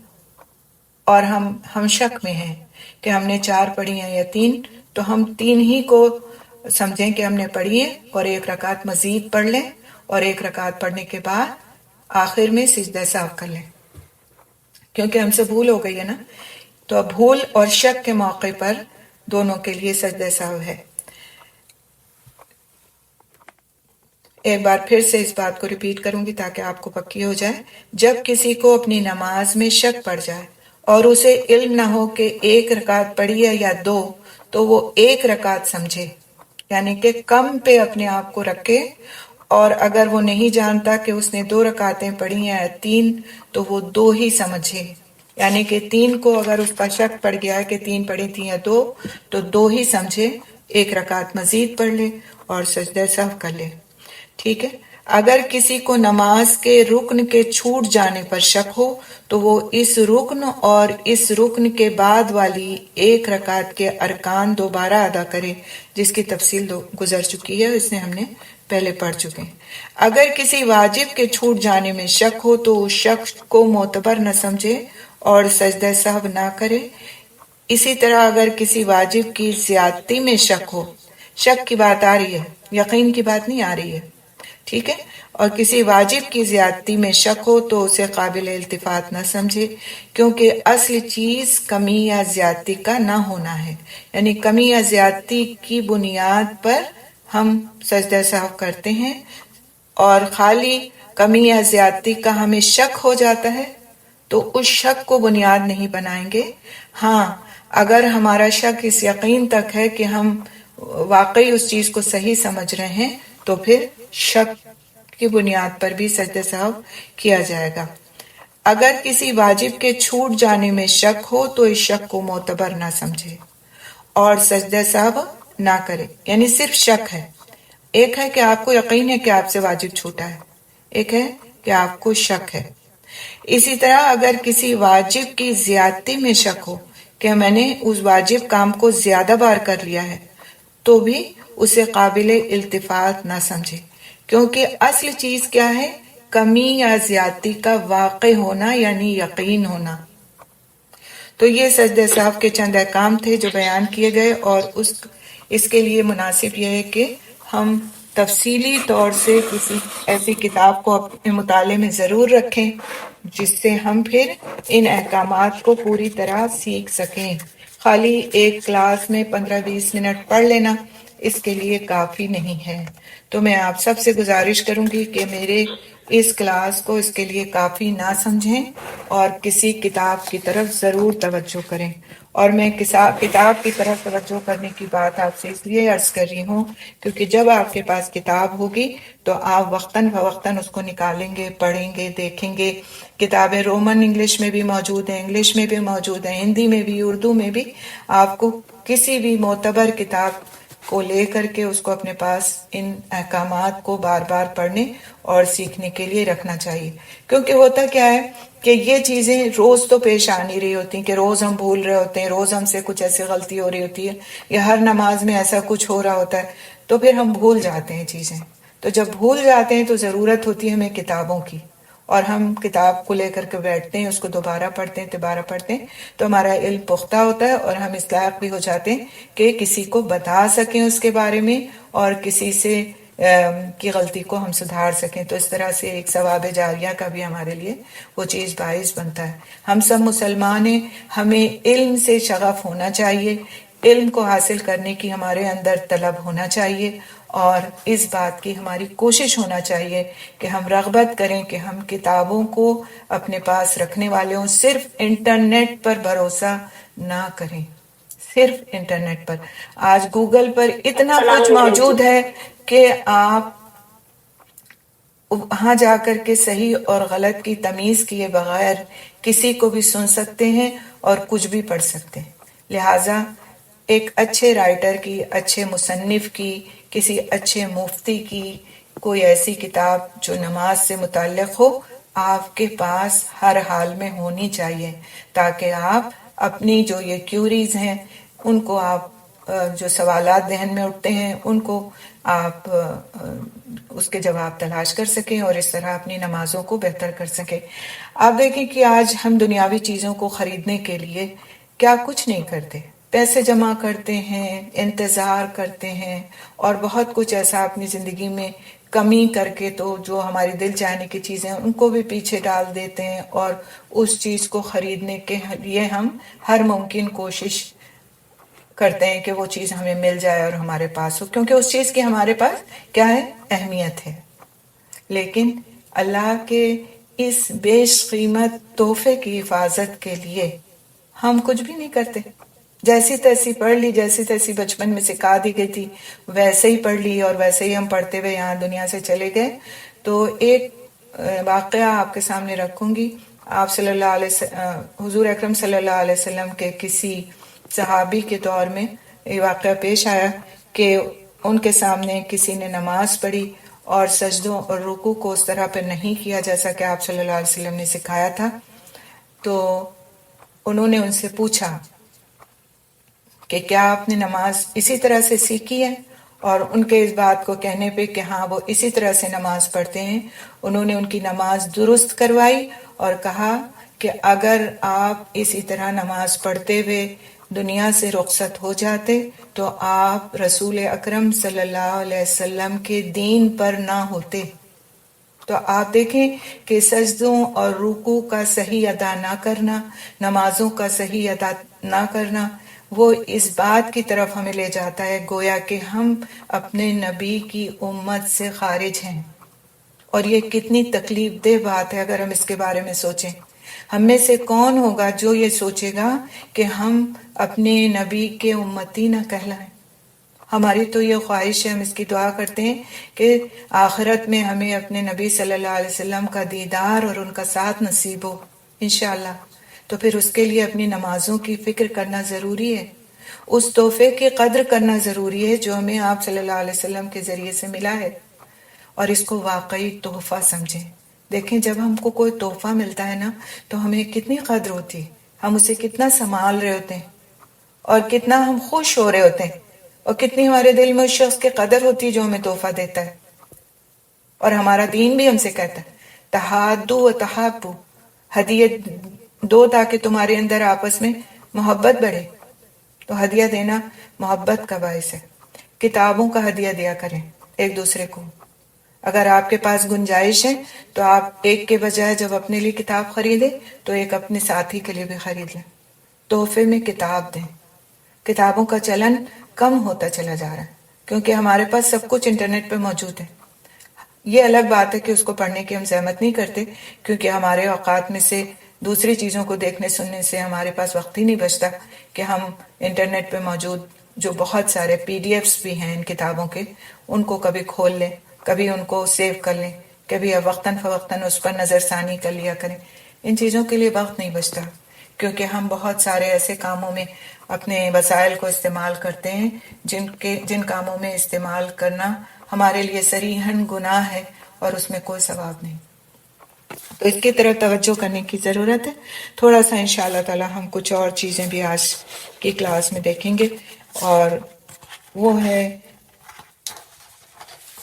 اور ہم شک میں ہیں کہ ہم نے 4 پڑھی ہیں یا 3، تو ہم 3 ہی کو سمجھیں کہ ہم نے پڑھی ہے، اور 1 رکعت مزید پڑھ لیں، اور 1 رکعت پڑھنے کے بعد آخر میں سجدہ سہو کر لیں، کیونکہ ہم سے بھول ہو گئی ہے نا۔ تو اب بھول اور شک کے موقع پر دونوں کے لیے سجدہ سہو ہے۔ ایک بار پھر سے اس بات کو ریپیٹ کروں گی تاکہ آپ کو پکی ہو جائے۔ جب کسی کو اپنی نماز میں شک پڑ جائے اور اسے علم نہ ہو کہ 1 رکعت پڑھی ہے یا 2، تو وہ 1 رکعت سمجھے، یعنی کہ کم پہ اپنے آپ کو رکھے، اور اگر وہ نہیں جانتا کہ اس نے 2 رکعتیں پڑھی ہیں یا 3، تو وہ 2 ہی سمجھے، یعنی کہ 3 کو اگر اس کا شک پڑ گیا ہے کہ 3 پڑھی تھی یا 2 تو 2 ہی سمجھے، 1 رکعت مزید پڑھ لے اور سجدہ سہو کر لے، ٹھیک ہے۔ اگر کسی کو نماز کے رکن کے چھوٹ جانے پر شک ہو تو وہ اس رکن اور اس رکن کے بعد والی 1 رکعت کے ارکان دوبارہ ادا کرے، جس کی تفصیل گزر چکی ہے، اس نے ہم نے پہلے پڑھ چکے ہیں۔ اگر کسی واجب کے چھوٹ جانے میں شک ہو تو اس شخص کو معتبر نہ سمجھے اور سجدہ سہو نہ کرے۔ اسی طرح اگر کسی واجب کی زیادتی میں شک ہو، شک کی بات آ رہی ہے، یقین کی بات نہیں آ رہی ہے، ٹھیک ہے، اور کسی واجب کی زیادتی میں شک ہو تو اسے قابل التفات نہ سمجھے، کیونکہ اصل چیز کمی یا زیادتی کا نہ ہونا ہے، یعنی کمی یا زیادتی کی بنیاد پر ہم سجدہ سہو کرتے ہیں، اور خالی کمی یا زیادتی کا ہمیں شک ہو جاتا ہے تو اس شک کو بنیاد نہیں بنائیں گے۔ ہاں، اگر ہمارا شک اس یقین تک ہے کہ ہم واقعی اس چیز کو صحیح سمجھ رہے ہیں تو پھر شک کی بنیاد پر بھی سجدہ سہو کیا جائے گا۔ اگر کسی واجب کے چھوٹ جانے میں شک ہو تو اس شک کو معتبر نہ سمجھے اور سجدہ سہو نہ کرے، یعنی صرف شک ہے۔ ایک ہے کہ آپ کو یقین ہے کہ آپ سے واجب چھوٹا ہے، ایک ہے کہ آپ کو شک ہے۔ اسی طرح اگر کسی واجب کی زیادتی میں شک ہو کہ میں نے اس واجب کام کو زیادہ بار کر لیا ہے تو بھی اسے قابل التفات نہ سمجھے، کیونکہ اصل چیز کیا ہے؟ کمی یا زیادتی کا واقع ہونا، یعنی یقین ہونا۔ تو یہ سجدہ سہو کے چند احکام تھے جو بیان کیے گئے، اور اس کے لیے مناسب یہ ہے کہ ہم تفصیلی طور سے کسی ایسی کتاب کو اپنے مطالعے میں ضرور رکھیں جس سے ہم پھر ان احکامات کو پوری طرح سیکھ سکیں۔ خالی ایک کلاس میں 15-20 منٹ پڑھ لینا اس کے لیے کافی نہیں ہے۔ تو میں آپ سب سے گزارش کروں گی کہ میرے اس کلاس کو اس کے لیے کافی نہ سمجھیں اور کسی کتاب کی طرف ضرور توجہ کریں۔ اور میں کتاب کی طرف توجہ کرنے کی بات آپ سے اس لیے عرض کر رہی ہوں کیونکہ جب آپ کے پاس کتاب ہوگی تو آپ وقتاً فوقتاً اس کو نکالیں گے، پڑھیں گے، دیکھیں گے۔ کتابیں رومن انگلش میں بھی موجود ہیں، انگلش میں بھی موجود ہیں، ہندی میں بھی، اردو میں بھی۔ آپ کو کسی بھی معتبر کتاب کو لے کر کے اس کو اپنے پاس ان احکامات کو بار بار پڑھنے اور سیکھنے کے لیے رکھنا چاہیے، کیونکہ ہوتا کیا ہے کہ یہ چیزیں روز تو پیش آ نہیں رہی ہوتی کہ روز ہم بھول رہے ہوتے ہیں، روز ہم سے کچھ ایسی غلطی ہو رہی ہوتی ہے یا ہر نماز میں ایسا کچھ ہو رہا ہوتا ہے، تو پھر ہم بھول جاتے ہیں چیزیں۔ تو جب بھول جاتے ہیں تو ضرورت ہوتی ہے ہمیں کتابوں کی، اور ہم کتاب کو لے کر کے بیٹھتے ہیں، اس کو دوبارہ پڑھتے ہیں تو ہمارا علم پختہ ہوتا ہے اور ہم اس لائق بھی ہو جاتے ہیں کہ کسی کو بتا سکیں اس کے بارے میں اور کسی سے کی غلطی کو ہم سدھار سکیں۔ تو اس طرح سے ایک ثواب جاریہ کا بھی ہمارے لیے وہ چیز باعث بنتا ہے۔ ہم سب مسلمان ہیں، ہمیں علم سے شغف ہونا چاہیے، علم کو حاصل کرنے کی ہمارے اندر طلب ہونا چاہیے، اور اس بات کی ہماری کوشش ہونا چاہیے کہ ہم رغبت کریں کہ ہم کتابوں کو اپنے پاس رکھنے والے ہوں۔ صرف انٹرنیٹ پر بھروسہ نہ کریں، صرف انٹرنیٹ پر۔ آج گوگل پر اتنا کچھ موجود ہے کہ آپ وہاں جا کر کے صحیح اور غلط کی تمیز کیے بغیر کسی کو بھی سن سکتے ہیں اور کچھ بھی پڑھ سکتے ہیں۔ لہٰذا ایک اچھے رائٹر کی، اچھے مصنف کی، کسی اچھے مفتی کی کوئی ایسی کتاب جو نماز سے متعلق ہو آپ کے پاس ہر حال میں ہونی چاہیے، تاکہ آپ اپنی جو یہ کیوریز ہیں ان کو آپ جو سوالات ذہن میں اٹھتے ہیں ان کو آپ اس کے جواب تلاش کر سکیں اور اس طرح اپنی نمازوں کو بہتر کر سکیں۔ آپ دیکھیں کہ آج ہم دنیاوی چیزوں کو خریدنے کے لیے کیا کچھ نہیں کرتے، پیسے جمع کرتے ہیں، انتظار کرتے ہیں، اور بہت کچھ ایسا اپنی زندگی میں کمی کر کے تو جو ہماری دل چاہنے کی چیزیں ان کو بھی پیچھے ڈال دیتے ہیں، اور اس چیز کو خریدنے کے لیے ہم ہر ممکن کوشش کرتے ہیں کہ وہ چیز ہمیں مل جائے اور ہمارے پاس ہو، کیونکہ اس چیز کی ہمارے پاس کیا ہے؟ اہمیت ہے۔ لیکن اللہ کے اس بیش قیمت تحفے کی حفاظت کے لیے ہم کچھ بھی نہیں کرتے، جیسی تیسی پڑھ لی، جیسی تیسی بچپن میں سکھا دی گئی تھی ویسے ہی پڑھ لی اور ویسے ہی ہم پڑھتے ہوئے یہاں دنیا سے چلے گئے۔ تو ایک واقعہ آپ کے سامنے رکھوں گی آپ صلی اللہ علیہ حضور اکرم صلی اللہ علیہ وسلم کے کسی صحابی کے دور میں یہ واقعہ پیش آیا کہ ان کے سامنے کسی نے نماز پڑھی اور سجدوں اور رکوع کو اس طرح پہ نہیں کیا جیسا کہ آپ صلی اللہ علیہ وسلم نے سکھایا تھا. تو انہوں نے ان سے پوچھا کہ کیا آپ نے نماز اسی طرح سے سیکھی ہے؟ اور ان کے اس بات کو کہنے پہ کہ ہاں وہ اسی طرح سے نماز پڑھتے ہیں، انہوں نے ان کی نماز درست کروائی اور کہا کہ اگر آپ اسی طرح نماز پڑھتے ہوئے دنیا سے رخصت ہو جاتے تو آپ رسول اکرم صلی اللہ علیہ وسلم کے دین پر نہ ہوتے. تو آپ دیکھیں کہ سجدوں اور رکوع کا صحیح ادا نہ کرنا، نمازوں کا صحیح ادا نہ کرنا، وہ اس بات کی طرف ہمیں لے جاتا ہے گویا کہ ہم اپنے نبی کی امت سے خارج ہیں. اور یہ کتنی تکلیف دہ بات ہے اگر ہم اس کے بارے میں سوچیں. ہم میں سے کون ہوگا جو یہ سوچے گا کہ ہم اپنے نبی کے امتی نہ کہلائیں؟ ہماری تو یہ خواہش ہے، ہم اس کی دعا کرتے ہیں کہ آخرت میں ہمیں اپنے نبی صلی اللہ علیہ وسلم کا دیدار اور ان کا ساتھ نصیب ہو انشاءاللہ. تو پھر اس کے لیے اپنی نمازوں کی فکر کرنا ضروری ہے، اس تحفے کی قدر کرنا ضروری ہے جو ہمیں آپ صلی اللہ علیہ وسلم کے ذریعے سے ملا ہے، اور اس کو واقعی تحفہ سمجھیں. دیکھیں جب ہم کو کوئی تحفہ ملتا ہے نا تو ہمیں کتنی قدر ہوتی ہے، ہم اسے کتنا سنبھال رہے ہوتے ہیں اور کتنا ہم خوش ہو رہے ہوتے ہیں، اور کتنی ہمارے دل میں اس شخص کی قدر ہوتی ہے جو ہمیں تحفہ دیتا ہے. اور ہمارا دین بھی ہم سے کہتا ہے تحادو و تحابو، ہدیت دو تاکہ تمہارے اندر آپس میں محبت بڑھے. تو ہدیہ دینا محبت کا باعث ہے. کتابوں کا ہدیہ دیا کریں ایک دوسرے کو. اگر آپ کے پاس گنجائش ہے تو آپ ایک کے بجائے جب اپنے لیے کتاب خریدیں تو ایک اپنے ساتھی کے لیے بھی خرید لیں. تحفے میں کتاب دیں. کتابوں کا چلن کم ہوتا چلا جا رہا ہے کیونکہ ہمارے پاس سب کچھ انٹرنیٹ پہ موجود ہے. یہ الگ بات ہے کہ اس کو پڑھنے کی ہم زحمت نہیں کرتے کیونکہ ہمارے اوقات میں سے دوسری چیزوں کو دیکھنے سننے سے ہمارے پاس وقت ہی نہیں بچتا کہ ہم انٹرنیٹ پہ موجود جو بہت سارے PDF بھی ہیں ان کتابوں کے، ان کو کبھی کھول لیں، کبھی ان کو سیو کر لیں، کبھی وقتاً فوقتاً اس پر نظر ثانی کر لیا کریں. ان چیزوں کے لیے وقت نہیں بچتا کیونکہ ہم بہت سارے ایسے کاموں میں اپنے وسائل کو استعمال کرتے ہیں جن کاموں میں استعمال کرنا ہمارے لیے صریحاً گناہ ہے اور اس میں کوئی ثواب نہیں. تو اس کی طرف توجہ کرنے کی ضرورت ہے. تھوڑا سا انشاءاللہ تعالی ہم کچھ اور چیزیں بھی آج کی کلاس میں دیکھیں گے، اور وہ ہے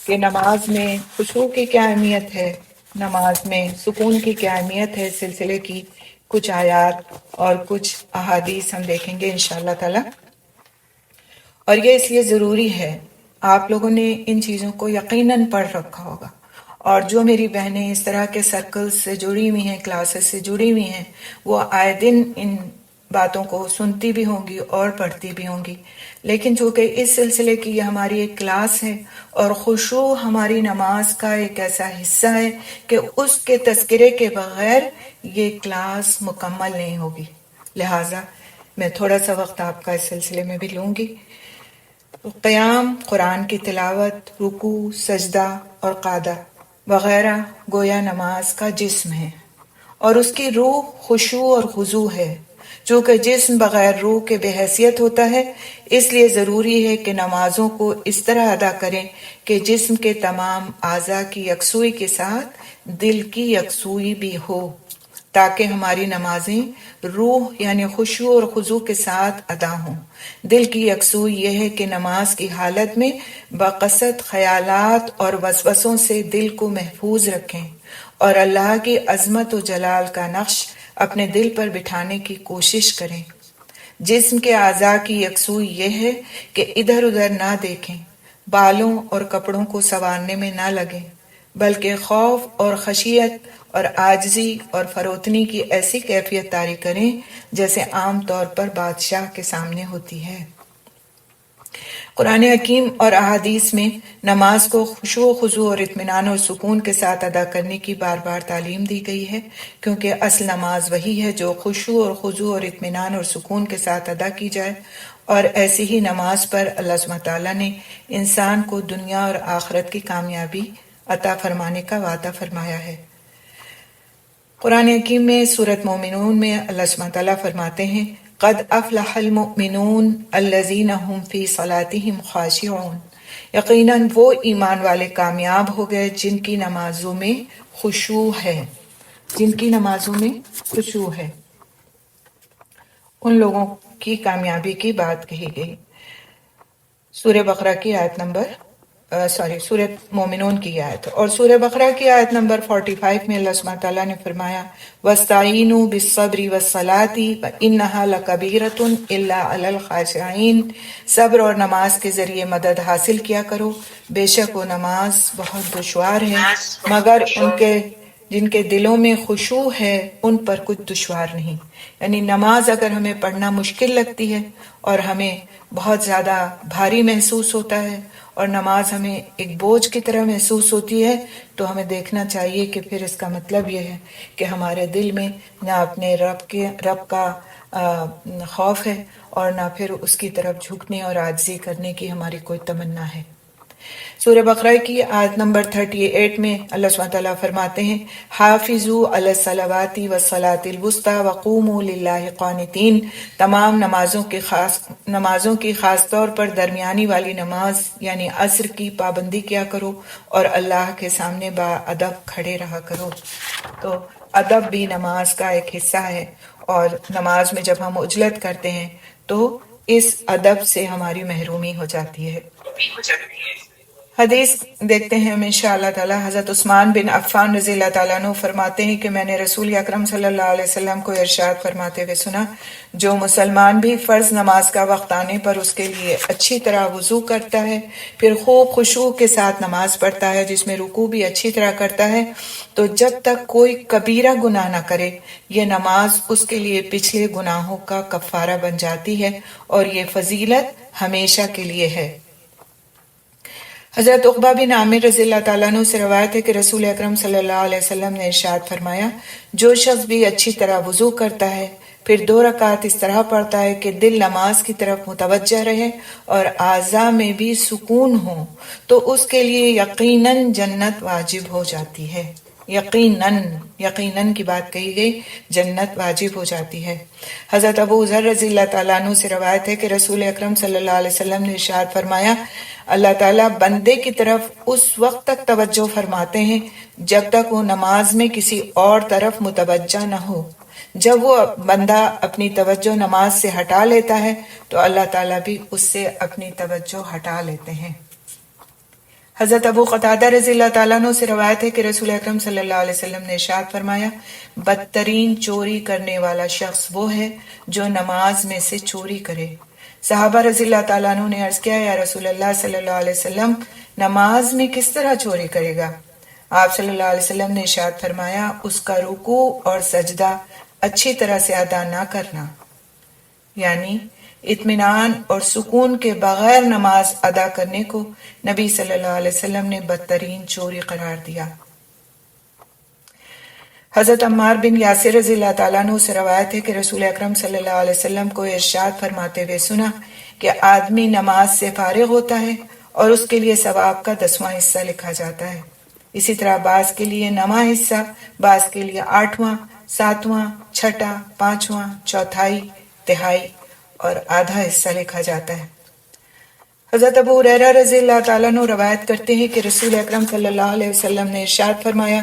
کہ نماز میں خشوع کی کیا اہمیت ہے، نماز میں سکون کی کیا اہمیت ہے. اس سلسلے کی کچھ آیات اور کچھ احادیث ہم دیکھیں گے انشاءاللہ تعالی. اور یہ اس لیے ضروری ہے، آپ لوگوں نے ان چیزوں کو یقیناً پڑھ رکھا ہوگا، اور جو میری بہنیں اس طرح کے سرکل سے جڑی ہوئی ہیں، کلاسز سے جڑی ہوئی ہیں، وہ آئے دن ان باتوں کو سنتی بھی ہوں گی اور پڑھتی بھی ہوں گی. لیکن چونکہ اس سلسلے کی یہ ہماری ایک کلاس ہے اور خشوع ہماری نماز کا ایک ایسا حصہ ہے کہ اس کے تذکرے کے بغیر یہ کلاس مکمل نہیں ہوگی. لہٰذا میں تھوڑا سا وقت آپ کا اس سلسلے میں بھی لوں گی. قیام، قرآن کی تلاوت، رکوع، سجدہ اور قعدہ وغیرہ گویا نماز کا جسم ہے، اور اس کی روح خشوع اور خضوع ہے. چونکہ جسم بغیر روح کے بے حیثیت ہوتا ہے، اس لیے ضروری ہے کہ نمازوں کو اس طرح ادا کریں کہ جسم کے تمام اعضاء کی یکسوئی کے ساتھ دل کی یکسوئی بھی ہو، تاکہ ہماری نمازیں روح یعنی خشوع اور خضوع کے ساتھ ادا ہوں. دل کی یکسوئی یہ ہے کہ نماز کی حالت میں بقصد خیالات اور وسوسوں سے دل کو محفوظ رکھیں اور اللہ کی عظمت و جلال کا نقش اپنے دل پر بٹھانے کی کوشش کریں. جسم کے اعضاء کی یکسوئی یہ ہے کہ ادھر ادھر نہ دیکھیں، بالوں اور کپڑوں کو سنوارنے میں نہ لگیں، بلکہ خوف اور خشیت اور عاجزی اور فروتنی کی ایسی کیفیت طاری کریں جیسے عام طور پر بادشاہ کے سامنے ہوتی ہے. قرآن حکیم اور احادیث میں نماز کو خشوع و خضوع اور اطمینان اور سکون کے ساتھ ادا کرنے کی بار بار تعلیم دی گئی ہے، کیونکہ اصل نماز وہی ہے جو خشوع اور خضوع اور اطمینان اور سکون کے ساتھ ادا کی جائے. اور ایسی ہی نماز پر اللہ سبحانہ تعالیٰ نے انسان کو دنیا اور آخرت کی کامیابی عطا فرمانے کا وعدہ فرمایا ہے. قرآن حکیم میں سورۃ مومنون میں اللہ سبحانہ تعالیٰ فرماتے ہیں قد افلح المؤمنون الذین هم فی صلاتهم خاشعون، یقیناً وہ ایمان والے کامیاب ہو گئے جن کی نمازوں میں خشوع ہے، جن کی نمازوں میں خشوع ہے، ان لوگوں کی کامیابی کی بات کہی گئی۔ سورہ بقرہ کی آیت نمبر سورہ مومنون کی آیت، اور سورہ بقرہ کی آیت نمبر 45 میں اللہ سبحانہ تعالیٰ نے فرمایا وَاسْتَعِینُوا بِالصَّبْرِ وَالصَّلَاةِ وَإِنَّهَا لَكَبِیرَةٌ إِلَّا عَلَى الْخَاشِعِینَ، صبر اور نماز کے ذریعے مدد حاصل کیا کرو، بے شک وہ نماز بہت دشوار ہے مگر ان کے جن کے دلوں میں خشوع ہے ان پر کچھ دشوار نہیں۔ یعنی نماز اگر ہمیں پڑھنا مشکل لگتی ہے اور ہمیں بہت زیادہ بھاری محسوس ہوتا ہے اور نماز ہمیں ایک بوجھ کی طرح محسوس ہوتی ہے، تو ہمیں دیکھنا چاہیے کہ پھر اس کا مطلب یہ ہے کہ ہمارے دل میں نہ اپنے رب کا خوف ہے اور نہ پھر اس کی طرف جھکنے اور عاجزی کرنے کی ہماری کوئی تمنا ہے۔ سورہ بقرہ کی آیت نمبر 38 میں اللہ سبحانہ تعالیٰ فرماتے ہیں حافظوا علی الصلوات والصلاۃ الوسطی وقوموا للہ قانتین، تمام نمازوں کی خاص طور پر درمیانی والی نماز یعنی عصر کی پابندی کیا کرو اور اللہ کے سامنے با ادب کھڑے رہا کرو۔ تو ادب بھی نماز کا ایک حصہ ہے، اور نماز میں جب ہم عجلت کرتے ہیں تو اس ادب سے ہماری محرومی ہو جاتی ہے۔ حدیث دیکھتے ہیں ہم انشاءاللہ تعالی۔ حضرت عثمان بن عفان رضی اللہ تعالیٰ عنہ فرماتے ہیں کہ میں نے رسول اکرم صلی اللہ علیہ وسلم کو ارشاد فرماتے ہوئے سنا جو مسلمان بھی فرض نماز کا وقت آنے پر اس کے لیے اچھی طرح وضو کرتا ہے، پھر خوب خشوع کے ساتھ نماز پڑھتا ہے جس میں رکوع بھی اچھی طرح کرتا ہے، تو جب تک کوئی کبیرہ گناہ نہ کرے یہ نماز اس کے لیے پچھلے گناہوں کا کفارہ بن جاتی ہے، اور یہ فضیلت ہمیشہ کے لیے ہے۔ حضرت عقبہ بن عامر رضی اللہ تعالیٰ عنہ سے روایت ہے کہ رسول اکرم صلی اللہ علیہ وسلم نے ارشاد فرمایا جو شخص بھی اچھی طرح وضو کرتا ہے پھر 2 رکعت اس طرح پڑھتا ہے کہ دل نماز کی طرف متوجہ رہے اور اعضاء میں بھی سکون ہو، تو اس کے لیے یقیناً جنت واجب ہو جاتی ہے۔ یقیناً کی بات کہی گئی، جنت واجب ہو جاتی ہے۔ حضرت ابو ذر رضی اللہ تعالیٰ عنہ سے روایت ہے کہ رسول اکرم صلی اللہ علیہ وسلم نے ارشاد فرمایا اللہ تعالیٰ بندے کی طرف اس وقت تک توجہ فرماتے ہیں جب تک وہ نماز میں کسی اور طرف متوجہ نہ ہو، جب وہ بندہ اپنی توجہ نماز سے ہٹا لیتا ہے تو اللہ تعالیٰ بھی اس سے اپنی توجہ ہٹا لیتے ہیں۔ حضرت ابو قتادہ رضی اللہ تعالیٰ عنہ سے روایت ہے کہ رسول اکرم صلی اللہ علیہ وسلم نے ارشاد فرمایا بدترین چوری کرنے والا شخص وہ ہے جو نماز میں سے چوری کرے۔ صحابہ رضی اللہ تعالیٰ عنہ نے عرض کیا یا رسول اللہ صلی اللہ علیہ وسلم نماز میں کس طرح چوری کرے گا؟ آپ صلی اللہ علیہ وسلم نے ارشاد فرمایا اس کا رکوع اور سجدہ اچھی طرح سے ادا نہ کرنا، یعنی اطمینان اور سکون کے بغیر نماز ادا کرنے کو نبی صلی اللہ علیہ وسلم نے بدترین چوری قرار دیا۔ حضرت عمار بن یاسر رضی اللہ تعالیٰ عنہ سے روایت ہے کہ رسول اکرم صلی اللہ علیہ وسلم کو ارشاد فرماتے ہوئے سنا کہ آدمی نماز سے فارغ ہوتا ہے اور اس کے لیے ثواب کا 10واں حصہ لکھا جاتا ہے، اسی طرح بعض کے لیے 9واں حصہ، بعض کے لیے 8واں، 7واں، 6واں، 5واں، چوتھائی، تہائی اور آدھا حصہ لکھا جاتا ہے۔ حضرت ابو ہریرہ رضی اللہ تعالیٰ عنہ روایت کرتے ہیں کہ رسول اکرم صلی اللہ علیہ وسلم نے ارشاد فرمایا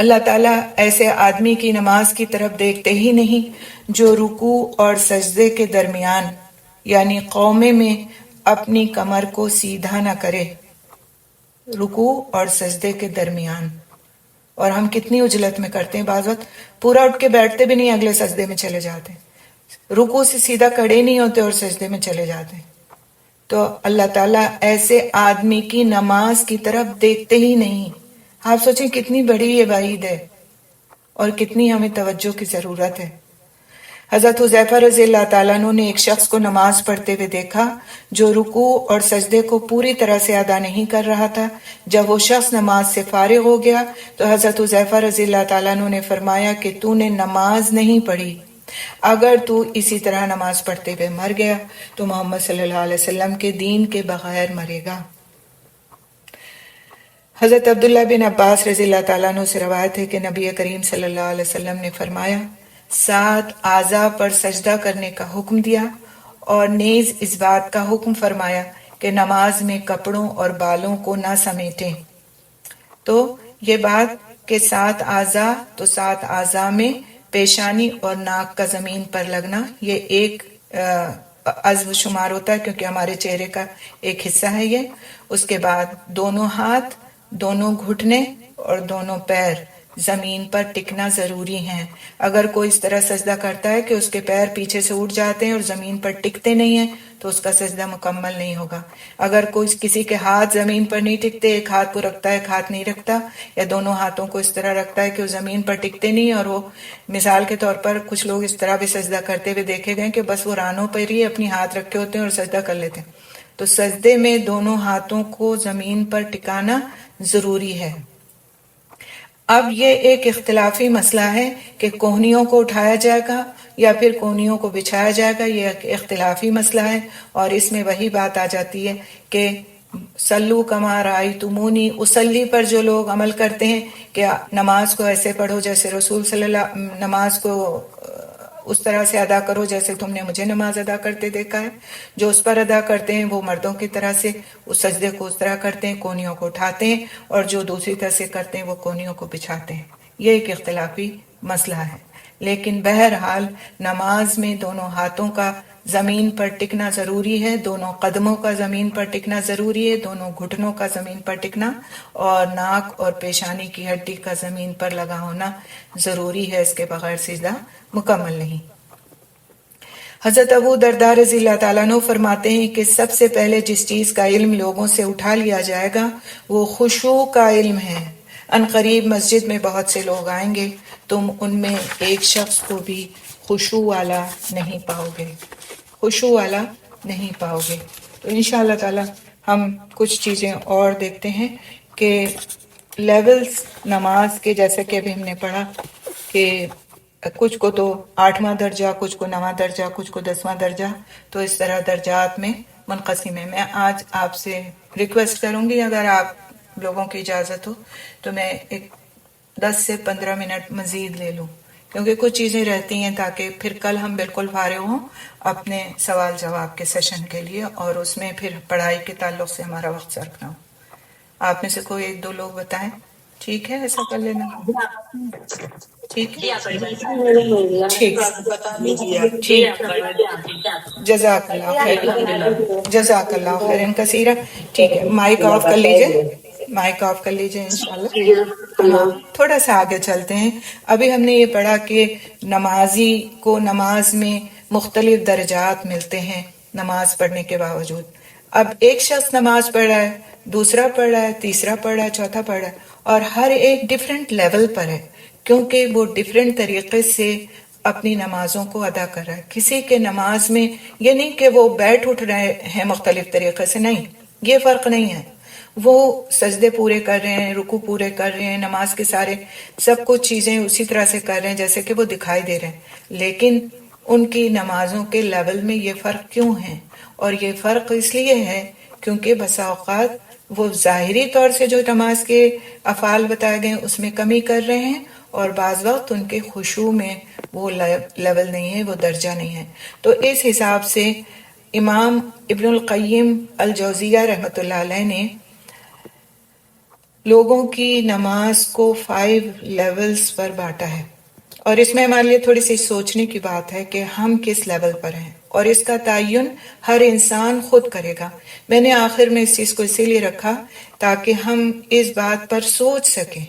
اللہ تعالیٰ ایسے آدمی کی نماز کی طرف دیکھتے ہی نہیں جو رکوع اور سجدے کے درمیان یعنی قومے میں اپنی کمر کو سیدھا نہ کرے۔ رکوع اور سجدے کے درمیان، اور ہم کتنی عجلت میں کرتے ہیں، بعض وقت پورا اٹھ کے بیٹھتے بھی نہیں، اگلے سجدے میں چلے جاتے ہیں، رکوع سے سیدھا کھڑے نہیں ہوتے اور سجدے میں چلے جاتے ہیں۔ تو اللہ تعالیٰ ایسے آدمی کی نماز کی طرف دیکھتے ہی نہیں۔ آپ سوچیں کتنی بڑی یہ وعید ہے اور کتنی ہمیں توجہ کی ضرورت ہے۔ حضرت حذیفہ رضی اللہ تعالیٰ عنہ نے ایک شخص کو نماز پڑھتے ہوئے دیکھا جو رکوع اور سجدے کو پوری طرح سے ادا نہیں کر رہا تھا۔ جب وہ شخص نماز سے فارغ ہو گیا تو حضرت حذیفہ رضی اللہ تعالیٰ عنہ نے فرمایا کہ تو نے نماز نہیں پڑھی، اگر تو اسی طرح نماز پڑھتے ہوئے مر گیا تو محمد صلی اللہ علیہ وسلم کے دین کے بغیر مرے گا۔ حضرت عبداللہ بن عباس رضی اللہ تعالیٰ عنہ سے روایت ہے کہ نبی کریم صلی اللہ علیہ وسلم نے فرمایا 7 اعضاء پر سجدہ کرنے کا حکم دیا اور نیز اس بات کا حکم فرمایا کہ نماز میں کپڑوں اور بالوں کو نہ سمیٹیں۔ تو یہ بات کہ 7 اعضاء تو 7 اعضاء میں پیشانی اور ناک کا زمین پر لگنا یہ ایک عضو شمار ہوتا ہے کیونکہ ہمارے چہرے کا ایک حصہ ہے یہ۔ اس کے بعد دونوں ہاتھ، دونوں گھٹنے اور دونوں پیر زمین پر ٹکنا ضروری ہیں۔ اگر کوئی اس طرح سجدہ کرتا ہے کہ اس کے پیر پیچھے سے اٹھ جاتے ہیں اور زمین پر ٹکتے نہیں ہیں تو اس کا سجدہ مکمل نہیں ہوگا۔ اگر کوئی کسی کے ہاتھ زمین پر نہیں ٹکتے، ایک ہاتھ کو رکھتا ہے ایک ہاتھ نہیں رکھتا، یا دونوں ہاتھوں کو اس طرح رکھتا ہے کہ وہ زمین پر ٹکتے نہیں، اور وہ مثال کے طور پر کچھ لوگ اس طرح بھی سجدہ کرتے ہوئے دیکھے گئے کہ بس وہ رانوں پر ہی اپنی ہاتھ رکھے ہوتے ہیں اور سجدہ کر لیتے ہیں، تو سجدے میں دونوں ہاتھوں کو زمین پر ٹکانا ضروری ہے۔ اب یہ ایک اختلافی مسئلہ ہے کہ کوہنیوں کو اٹھایا جائے گا یا پھر کوہنیوں کو بچھایا جائے گا، یہ ایک اختلافی مسئلہ ہے، اور اس میں وہی بات آ جاتی ہے کہ سلو کما رأیتمونی اصلی پر جو لوگ عمل کرتے ہیں کہ نماز کو ایسے پڑھو جیسے رسول صلی اللہ، نماز کو اس طرح سے ادا کرو جیسے تم نے مجھے نماز ادا کرتے دیکھا ہے، جو اس پر ادا کرتے ہیں وہ مردوں کی طرح سے اس سجدے کو اس طرح کرتے ہیں، کونیوں کو اٹھاتے ہیں، اور جو دوسری طرح سے کرتے ہیں وہ کونیوں کو بچھاتے ہیں۔ یہ ایک اختلافی مسئلہ ہے، لیکن بہرحال نماز میں دونوں ہاتھوں کا زمین پر ٹکنا ضروری ہے، دونوں قدموں کا زمین پر ٹکنا ضروری ہے، دونوں گھٹنوں کا زمین پر ٹکنا، اور ناک اور پیشانی کی ہڈی کا زمین پر لگا ہونا ضروری ہے، اس کے بغیر سجدہ مکمل نہیں۔ حضرت ابو درداء رضی اللہ تعالیٰ عنہ فرماتے ہیں کہ سب سے پہلے جس چیز کا علم لوگوں سے اٹھا لیا جائے گا وہ خشوع کا علم ہے۔ ان قریب مسجد میں بہت سے لوگ آئیں گے، تم ان میں ایک شخص کو بھی خشوع والا نہیں پاؤ گے، خشوع والا نہیں پاؤ گے۔ تو انشاءاللہ تعالی ہم کچھ چیزیں اور دیکھتے ہیں کہ لیولز نماز کے، جیسے کہ ابھی ہم نے پڑھا کہ کچھ کو تو 8واں درجہ، کچھ کو 9واں درجہ، کچھ کو 10واں درجہ، تو اس طرح درجات میں منقسم ہے۔ میں آج آپ سے ریکویسٹ کروں گی، اگر آپ لوگوں کی اجازت ہو تو میں ایک 10 سے 15 منٹ مزید لے لوں، کیونکہ کچھ چیزیں رہتی ہیں تاکہ پھر کل ہم بالکل فارغ ہوں اپنے سوال جواب کے سیشن کے لیے، اور اس میں پھر پڑھائی کے تعلق سے ہمارا وقت صرف نہ ہو۔ آپ میں سے کوئی 1-2 لوگ بتائیں، ٹھیک ہے ایسا کر لینا؟ ٹھیک ہے، ٹھیک، ٹھیک، جزاک اللہ خیر، جزاک اللہ خیر کثیرا۔ ٹھیک ہے، مائک آف کر لیجئے، مائک آف کر لیجئے انشاءاللہ۔ تھوڑا سا آگے چلتے ہیں۔ ابھی ہم نے یہ پڑھا کہ نمازی کو نماز میں مختلف درجات ملتے ہیں نماز پڑھنے کے باوجود۔ اب ایک شخص نماز پڑھ رہا ہے، دوسرا پڑھ رہا ہے، تیسرا پڑھ رہا ہے، چوتھا پڑھ رہا ہے، اور ہر ایک ڈیفرنٹ لیول پر ہے، کیونکہ وہ ڈیفرنٹ طریقے سے اپنی نمازوں کو ادا کر رہا ہے۔ کسی کے نماز میں یہ نہیں کہ وہ بیٹھ اٹھ رہے ہیں مختلف طریقے سے، نہیں، یہ فرق نہیں ہے۔ وہ سجدے پورے کر رہے ہیں، رکوع پورے کر رہے ہیں، نماز کے سارے سب کچھ چیزیں اسی طرح سے کر رہے ہیں جیسے کہ وہ دکھائی دے رہے ہیں، لیکن ان کی نمازوں کے لیول میں یہ فرق کیوں ہے؟ اور یہ فرق اس لیے ہے کیونکہ بسا اوقات وہ ظاہری طور سے جو نماز کے افعال بتائے گئے اس میں کمی کر رہے ہیں، اور بعض وقت ان کے خشوع میں وہ لیول نہیں ہے، وہ درجہ نہیں ہے۔ تو اس حساب سے امام ابن القیم الجوزیہ رحمۃ اللہ علیہ نے لوگوں کی نماز کو 5 لیولز پر بانٹا ہے، اور اس میں ہمارے لیے تھوڑی سی سوچنے کی بات ہے کہ ہم کس لیول پر ہیں، اور اس کا تعین ہر انسان خود کرے گا۔ میں نے آخر میں اس چیز کو اسی لیے رکھا تاکہ ہم اس بات پر سوچ سکیں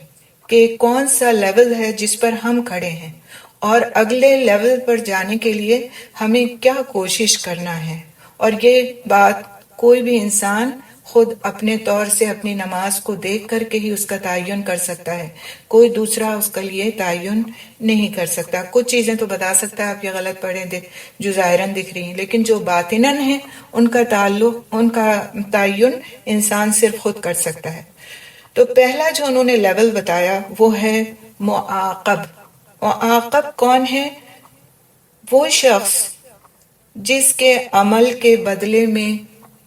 کہ کون سا لیول ہے جس پر ہم کھڑے ہیں، اور اگلے لیول پر جانے کے لیے ہمیں کیا کوشش کرنا ہے۔ اور یہ بات کوئی بھی انسان خود اپنے طور سے اپنی نماز کو دیکھ کر کے ہی اس کا تعین کر سکتا ہے، کوئی دوسرا اس کے لیے تعین نہیں کر سکتا۔ کچھ چیزیں تو بتا سکتا ہے آپ یہ غلط پڑھیں جو ظاہراً دکھ رہی ہیں، لیکن جو باطناً ہیں ان کا تعین انسان صرف خود کر سکتا ہے۔ تو پہلا جو انہوں نے لیول بتایا وہ ہے معاقب۔ معاقب کون ہے؟ وہ شخص جس کے عمل کے بدلے میں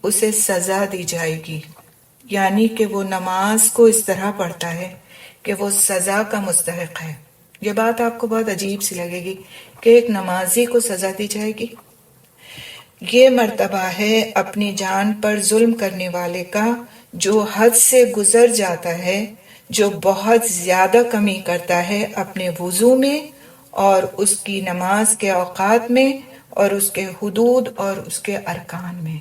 اسے سزا دی جائے گی، یعنی کہ وہ نماز کو اس طرح پڑھتا ہے کہ وہ سزا کا مستحق ہے۔ یہ بات آپ کو بہت عجیب سی لگے گی کہ ایک نمازی کو سزا دی جائے گی۔ یہ مرتبہ ہے اپنی جان پر ظلم کرنے والے کا، جو حد سے گزر جاتا ہے، جو بہت زیادہ کمی کرتا ہے اپنے وضو میں اور اس کی نماز کے اوقات میں اور اس کے حدود اور اس کے ارکان میں۔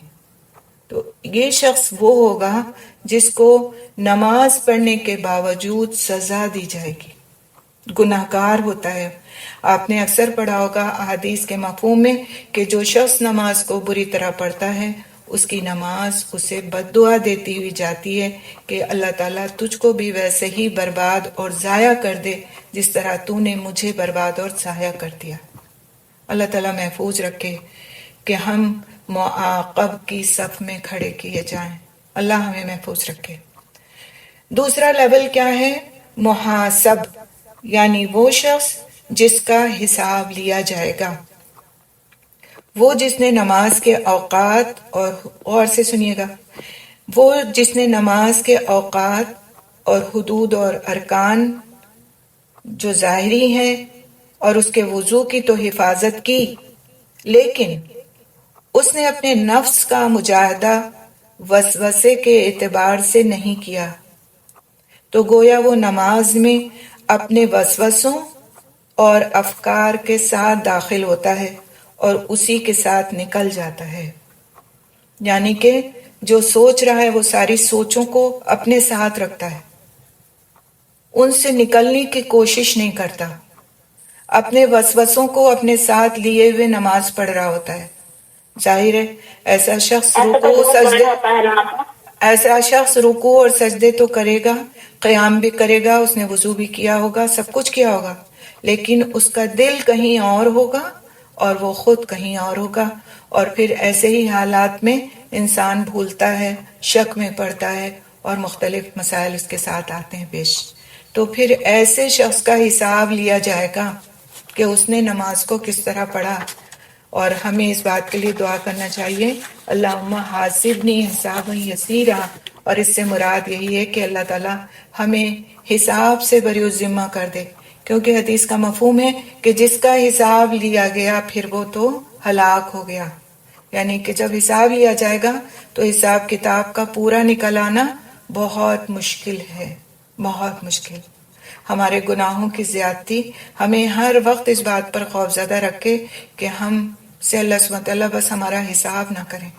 تو یہ شخص وہ ہوگا جس کو نماز پڑھنے کے باوجود سزا دی جائے گی، گناہگار ہوتا ہے۔ آپ نے اکثر پڑھا ہوگا احادیث کے مفہوم میں کہ جو شخص نماز کو بری طرح پڑھتا ہے اس کی نماز اسے بد دعا دیتی ہوئی جاتی ہے کہ اللہ تعالیٰ تجھ کو بھی ویسے ہی برباد اور ضائع کر دے جس طرح تو نے مجھے برباد اور ضائع کر دیا۔ اللہ تعالیٰ محفوظ رکھے کہ ہم معاقب کی صف میں کھڑے کیے جائیں۔ اللہ ہمیں محفوظ رکھے۔ دوسرا لیول کیا ہے؟ محاسب، یعنی وہ شخص جس کا حساب لیا جائے گا، وہ جس نے نماز کے اوقات، اور غور سے سنیے گا، وہ جس نے نماز کے اوقات اور حدود اور ارکان جو ظاہری ہیں اور اس کے وضو کی تو حفاظت کی، لیکن اس نے اپنے نفس کا مجاہدہ وسوسے کے اعتبار سے نہیں کیا، تو گویا وہ نماز میں اپنے وسوسوں اور افکار کے ساتھ داخل ہوتا ہے اور اسی کے ساتھ نکل جاتا ہے۔ یعنی کہ جو سوچ رہا ہے وہ ساری سوچوں کو اپنے ساتھ رکھتا ہے، ان سے نکلنے کی کوشش نہیں کرتا، اپنے وسوسوں کو اپنے ساتھ لیے ہوئے نماز پڑھ رہا ہوتا ہے۔ ظاہر ہے ایسا شخص رکوع اور سجدے تو کرے گا، قیام بھی کرے گا، اس نے وضو بھی کیا ہوگا، سب کچھ کیا ہوگا، لیکن اس کا دل کہیں اور ہوگا اور وہ خود کہیں اور ہوگا، اور پھر ایسے ہی حالات میں انسان بھولتا ہے، شک میں پڑتا ہے اور مختلف مسائل اس کے ساتھ آتے ہیں پیش۔ تو پھر ایسے شخص کا حساب لیا جائے گا کہ اس نے نماز کو کس طرح پڑھا، اور ہمیں اس بات کے لیے دعا کرنا چاہیے، اللہم حاسبنی حسابا یسیرا، اور اس سے مراد یہی ہے کہ اللہ تعالیٰ ہمیں حساب سے بری الذمہ کر دے، کیونکہ حدیث کا مفہوم ہے کہ جس کا حساب لیا گیا پھر وہ تو ہلاک ہو گیا۔ یعنی کہ جب حساب لیا جائے گا تو حساب کتاب کا پورا نکل آنا بہت مشکل ہے، بہت مشکل۔ ہمارے گناہوں کی زیادتی ہمیں ہر وقت اس بات پر خوفزدہ رکھے کہ ہم سے اللہ سبحانہ وتعالیٰ بس ہمارا حساب نہ کریں۔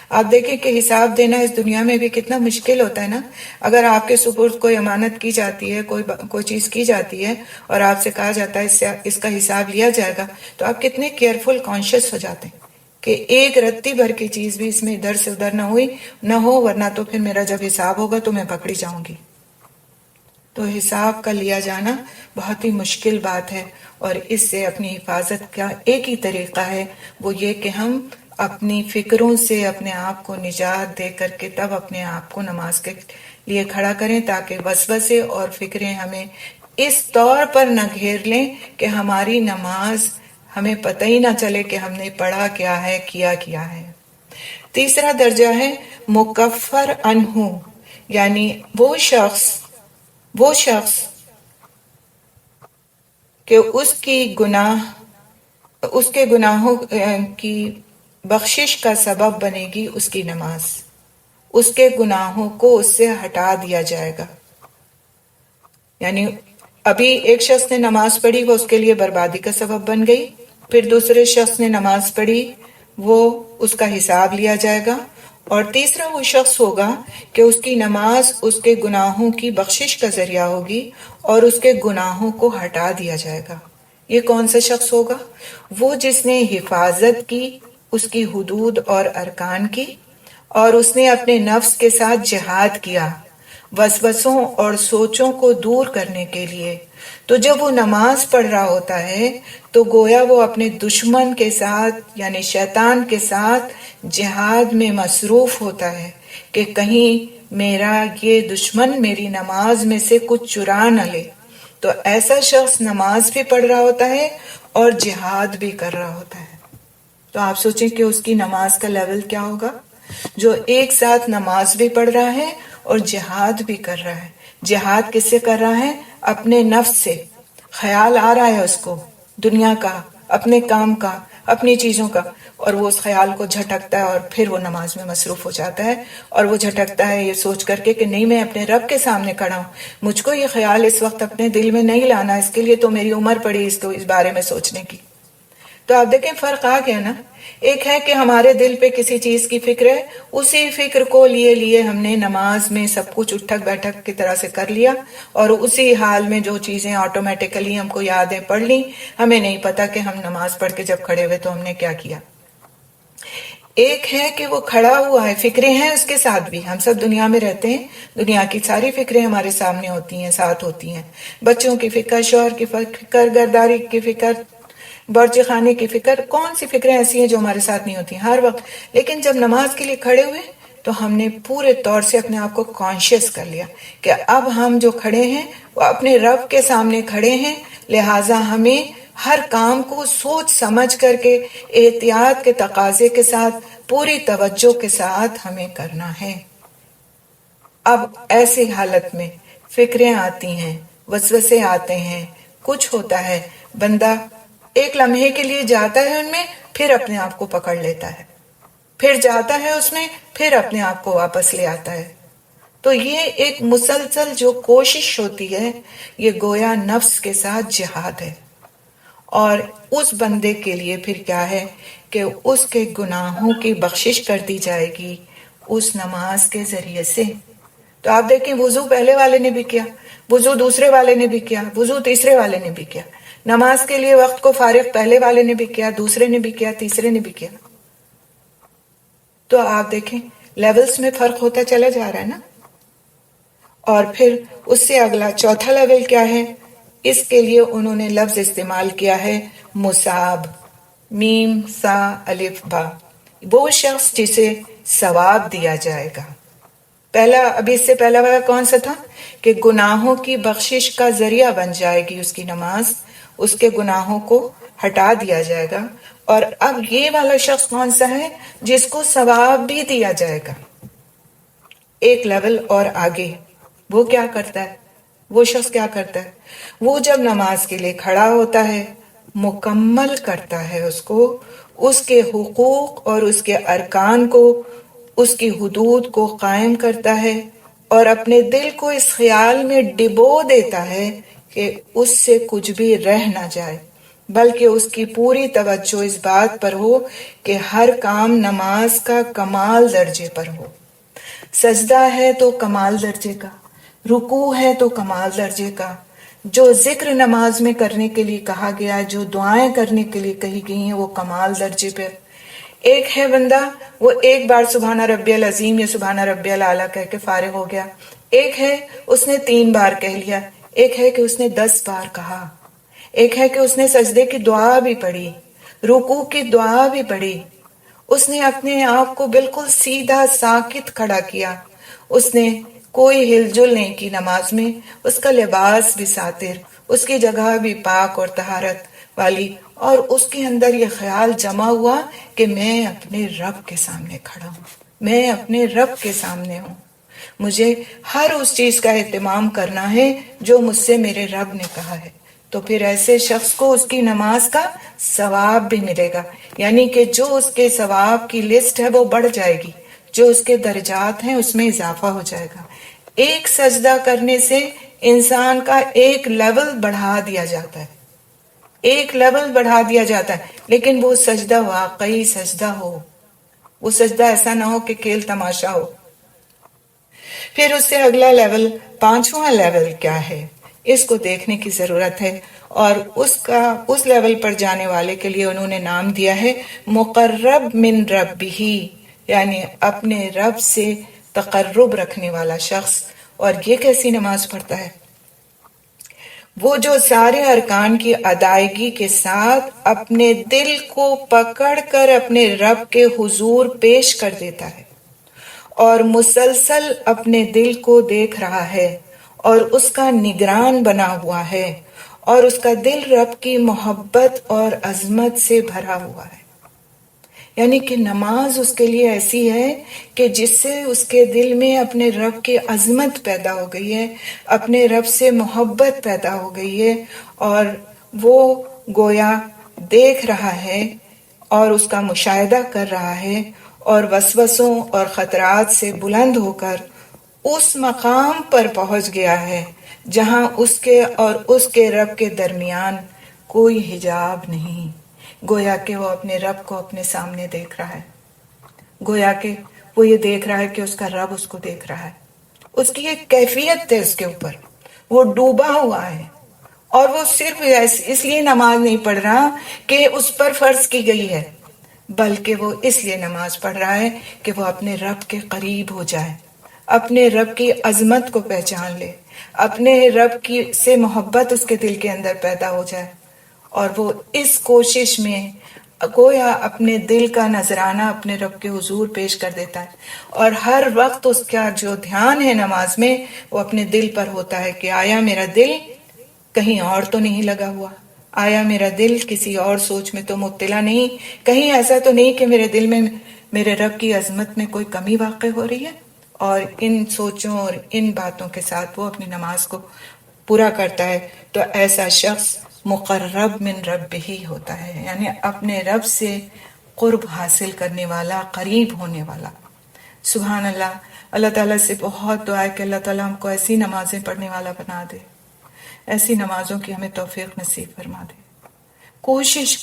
آپ دیکھیں کہ حساب دینا اس دنیا میں بھی کتنا مشکل ہوتا ہے نا۔ اگر آپ کے سپرد کوئی امانت کی جاتی ہے، کوئی چیز کی جاتی ہے اور آپ سے کہا جاتا ہے اس کا حساب لیا جائے گا، تو آپ کتنے کیئرفل کانشیس ہو جاتے ہیں کہ ایک رتی بھر کی چیز بھی اس میں ادھر سے ادھر نہ ہو، ورنہ تو پھر میرا جب حساب ہوگا تو میں پکڑی جاؤں گی۔ تو حساب کا لیا جانا بہت ہی مشکل بات ہے، اور اس سے اپنی حفاظت کا ایک ہی طریقہ ہے، وہ یہ کہ ہم اپنی فکروں سے اپنے آپ کو نجات دے کر کے تب اپنے آپ کو نماز کے لیے کھڑا کریں، تاکہ وسوسے اور فکریں ہمیں اس طور پر نہ گھیر لیں کہ ہماری نماز ہمیں پتہ ہی نہ چلے کہ ہم نے پڑھا کیا ہے، کیا ہے۔ تیسرا درجہ ہے مکفر عنہ، یعنی وہ شخص کہ اس کے گناہوں کی بخشش کا سبب بنے گی اس کی نماز، اس کے گناہوں کو اس سے ہٹا دیا جائے گا۔ یعنی ابھی ایک شخص نے نماز پڑھی، وہ اس کے لیے بربادی کا سبب بن گئی، پھر دوسرے شخص نے نماز پڑھی، وہ اس کا حساب لیا جائے گا، اور تیسرا وہ شخص ہوگا کہ اس کی نماز اس کے گناہوں کی بخشش کا ذریعہ ہوگی اور اس کے گناہوں کو ہٹا دیا جائے گا۔ یہ کون سا شخص ہوگا؟ وہ جس نے حفاظت کی اس کی حدود اور ارکان کی، اور اس نے اپنے نفس کے ساتھ جہاد کیا وسوسوں اور سوچوں کو دور کرنے کے لیے۔ تو جب وہ نماز پڑھ رہا ہوتا ہے تو گویا وہ اپنے دشمن کے ساتھ یعنی شیطان کے ساتھ جہاد میں مصروف ہوتا ہے کہ کہیں میرا یہ دشمن میری نماز میں سے کچھ چرا نہ لے۔ تو ایسا شخص نماز بھی پڑھ رہا ہوتا ہے اور جہاد بھی کر رہا ہوتا ہے۔ تو آپ سوچیں کہ اس کی نماز کا لیول کیا ہوگا، جو ایک ساتھ نماز بھی پڑھ رہا ہے اور جہاد بھی کر رہا ہے. جہاد کس سے کر رہا ہے؟ اپنے نفس سے. خیال آ رہا ہے اس کو دنیا کا، اپنے کام کا، اپنی چیزوں کا، اور وہ اس خیال کو جھٹکتا ہے اور پھر وہ نماز میں مصروف ہو جاتا ہے. اور وہ جھٹکتا ہے یہ سوچ کر کے کہ نہیں، میں اپنے رب کے سامنے کھڑا ہوں، مجھ کو یہ خیال اس وقت اپنے دل میں نہیں لانا، اس کے لیے تو میری عمر پڑی اس بارے میں سوچنے کی. تو آپ دیکھیں فرق آ گیا نا. ایک ہے کہ ہمارے دل پہ کسی چیز کی فکر ہے، اسی فکر کو لیے ہم نے نماز میں سب کچھ اٹھک بیٹھک کی طرح سے کر لیا، اور اسی حال میں جو چیزیں آٹومیٹیکلی ہم کو یادیں پڑھ لی، ہمیں نہیں پتا کہ ہم نماز پڑھ کے جب کھڑے ہوئے تو ہم نے کیا کیا. ایک ہے کہ وہ کھڑا ہوا ہے، فکریں ہیں اس کے ساتھ بھی. ہم سب دنیا میں رہتے ہیں، دنیا کی ساری فکریں ہمارے سامنے ہوتی ہیں، ساتھ ہوتی ہیں. بچوں کی فکر، شوہر کی فکر، گھرداری کی فکر، باورچی خانے کی فکر. کون سی فکریں ایسی ہیں جو ہمارے ساتھ نہیں ہوتی ہر وقت؟ لیکن جب نماز کے لیے کھڑے ہوئے تو ہم نے پورے طور سے اپنے آپ کو کانشیس کر لیا کہ اب ہم جو کھڑے ہیں وہ اپنے رب کے سامنے کھڑے ہیں، لہٰذا ہمیں ہر کام کو سوچ سمجھ کر کے احتیاط کے تقاضے کے ساتھ پوری توجہ کے ساتھ ہمیں کرنا ہے. اب ایسی حالت میں فکریں آتی ہیں، وسوسے آتے ہیں، کچھ ہوتا ہے، بندہ ایک لمحے کے لیے جاتا ہے ان میں، پھر اپنے آپ کو پکڑ لیتا ہے، پھر جاتا ہے اس میں، پھر اپنے آپ کو واپس لے آتا ہے. تو یہ ایک مسلسل جو کوشش ہوتی ہے، یہ گویا نفس کے ساتھ جہاد ہے. اور اس بندے کے لیے پھر کیا ہے کہ اس کے گناہوں کی بخشش کر دی جائے گی اس نماز کے ذریعے سے. تو آپ دیکھیں وضو پہلے والے نے بھی کیا، وضو دوسرے والے نے بھی کیا، وضو تیسرے والے نے بھی کیا، نماز کے لیے وقت کو فارغ پہلے والے نے بھی کیا، دوسرے نے بھی کیا، تیسرے نے بھی کیا. تو آپ دیکھیں لیولز میں فرق ہوتا چلا جا رہا ہے نا. اور پھر اس سے اگلا چوتھا لیول کیا ہے؟ اس کے لیے انہوں نے لفظ استعمال کیا ہے مصاب، میم سا الف با. وہ شخص جسے ثواب دیا جائے گا. پہلا، ابھی اس سے پہلا والا کون سا تھا؟ کہ گناہوں کی بخشش کا ذریعہ بن جائے گی اس کی نماز، اس کے گناہوں کو ہٹا دیا جائے گا. اور اب یہ والا شخص کون سا ہے؟ جس کو ثواب بھی دیا جائے گا. ایک لیول اور آگے وہ کیا کرتا ہے؟ وہ شخص کیا کرتا ہے؟ وہ جب نماز کے لیے کھڑا ہوتا ہے، مکمل کرتا ہے اس کو، اس کے حقوق اور اس کے ارکان کو، اس کی حدود کو قائم کرتا ہے، اور اپنے دل کو اس خیال میں ڈبو دیتا ہے کہ اس سے کچھ بھی رہ نہ جائے، بلکہ اس کی پوری توجہ اس بات پر ہو کہ ہر کام نماز کا کمال درجے پر ہو. سجدہ ہے تو کمال درجے کا، رکوع ہے تو کمال درجے کا، جو ذکر نماز میں کرنے کے لیے کہا گیا ہے، جو دعائیں کرنے کے لیے کہی گئی ہیں، وہ کمال درجے پہ. ایک ہے بندہ وہ ایک بار سبحان ربی العظیم یا سبحان ربی الاعلیٰ کہہ کے فارغ ہو گیا، ایک ہے اس نے 3 بار کہہ لیا، ایک ہے کہ اس نے 10 بار کہا، ایک ہے کہ اس نے سجدے کی دعا بھی پڑھی، رکوع کی دعا بھی پڑھی، اس نے اپنے آپ کو بالکل سیدھا ساکت کھڑا کیا، اس نے کوئی ہل جل نہیں کی نماز میں، اس کا لباس بھی ساتر، اس کی جگہ بھی پاک اور طہارت والی، اور اس کے اندر یہ خیال جمع ہوا کہ میں اپنے رب کے سامنے کھڑا ہوں، میں اپنے رب کے سامنے ہوں، مجھے ہر اس چیز کا اہتمام کرنا ہے جو مجھ سے میرے رب نے کہا ہے. تو پھر ایسے شخص کو اس کی نماز کا ثواب بھی ملے گا، یعنی کہ جو اس کے ثواب کی لسٹ ہے وہ بڑھ جائے گی، جو اس کے درجات ہیں اس میں اضافہ ہو جائے گا. ایک سجدہ کرنے سے انسان کا ایک لیول بڑھا دیا جاتا ہے، ایک لیول بڑھا دیا جاتا ہے، لیکن وہ سجدہ واقعی سجدہ ہو، وہ سجدہ ایسا نہ ہو کہ کھیل تماشا ہو. پھر اس سے اگلا لیول، 5واں لیول کیا ہے، اس کو دیکھنے کی ضرورت ہے. اور اس لیول پر جانے والے کے لیے انہوں نے نام دیا ہے مقرب من ربہ، یعنی اپنے رب سے تقرب رکھنے والا شخص. اور یہ کیسی نماز پڑھتا ہے؟ وہ جو سارے ارکان کی ادائیگی کے ساتھ اپنے دل کو پکڑ کر اپنے رب کے حضور پیش کر دیتا ہے، اور مسلسل اپنے دل کو دیکھ رہا ہے، اور اس کا نگران بنا ہوا ہے، اور اس کا دل رب کی محبت اور عظمت سے بھرا ہوا ہے. یعنی کہ نماز اس کے لیے ایسی ہے کہ جس سے اس کے دل میں اپنے رب کی عظمت پیدا ہو گئی ہے، اپنے رب سے محبت پیدا ہو گئی ہے، اور وہ گویا دیکھ رہا ہے اور اس کا مشاہدہ کر رہا ہے، اور وسوسوں اور خطرات سے بلند ہو کر اس مقام پر پہنچ گیا ہے جہاں اس کے اور اس کے رب کے درمیان کوئی حجاب نہیں۔ گویا کہ وہ اپنے رب کو اپنے سامنے دیکھ رہا ہے، گویا کہ وہ یہ دیکھ رہا ہے کہ اس کا رب اس کو دیکھ رہا ہے، اس کی ایک کیفیت ہے اس کے اوپر، وہ ڈوبا ہوا ہے، اور وہ صرف اس لیے نماز نہیں پڑھ رہا کہ اس پر فرض کی گئی ہے، بلکہ وہ اس لیے نماز پڑھ رہا ہے کہ وہ اپنے رب کے قریب ہو جائے، اپنے رب کی عظمت کو پہچان لے، اپنے رب کی سے محبت اس کے دل کے اندر پیدا ہو جائے، اور وہ اس کوشش میں گویا اپنے دل کا نذرانہ اپنے رب کے حضور پیش کر دیتا ہے، اور ہر وقت اس کا جو دھیان ہے نماز میں وہ اپنے دل پر ہوتا ہے کہ آیا میرا دل کہیں اور تو نہیں لگا ہوا، آیا میرا دل کسی اور سوچ میں تو مبتلا نہیں، کہیں ایسا تو نہیں کہ میرے دل میں میرے رب کی عظمت میں کوئی کمی واقع ہو رہی ہے۔ اور ان سوچوں اور ان باتوں کے ساتھ وہ اپنی نماز کو پورا کرتا ہے تو ایسا شخص مقرب من رب ہی ہوتا ہے، یعنی اپنے رب سے قرب حاصل کرنے والا، قریب ہونے والا۔ سبحان اللہ، اللہ تعالیٰ سے بہت دعا ہے کہ اللہ تعالیٰ ہم کو ایسی نمازیں پڑھنے والا بنا دے، ایسی نمازوں کی ہمیں توفیق نصیب فرما دے۔ کوشش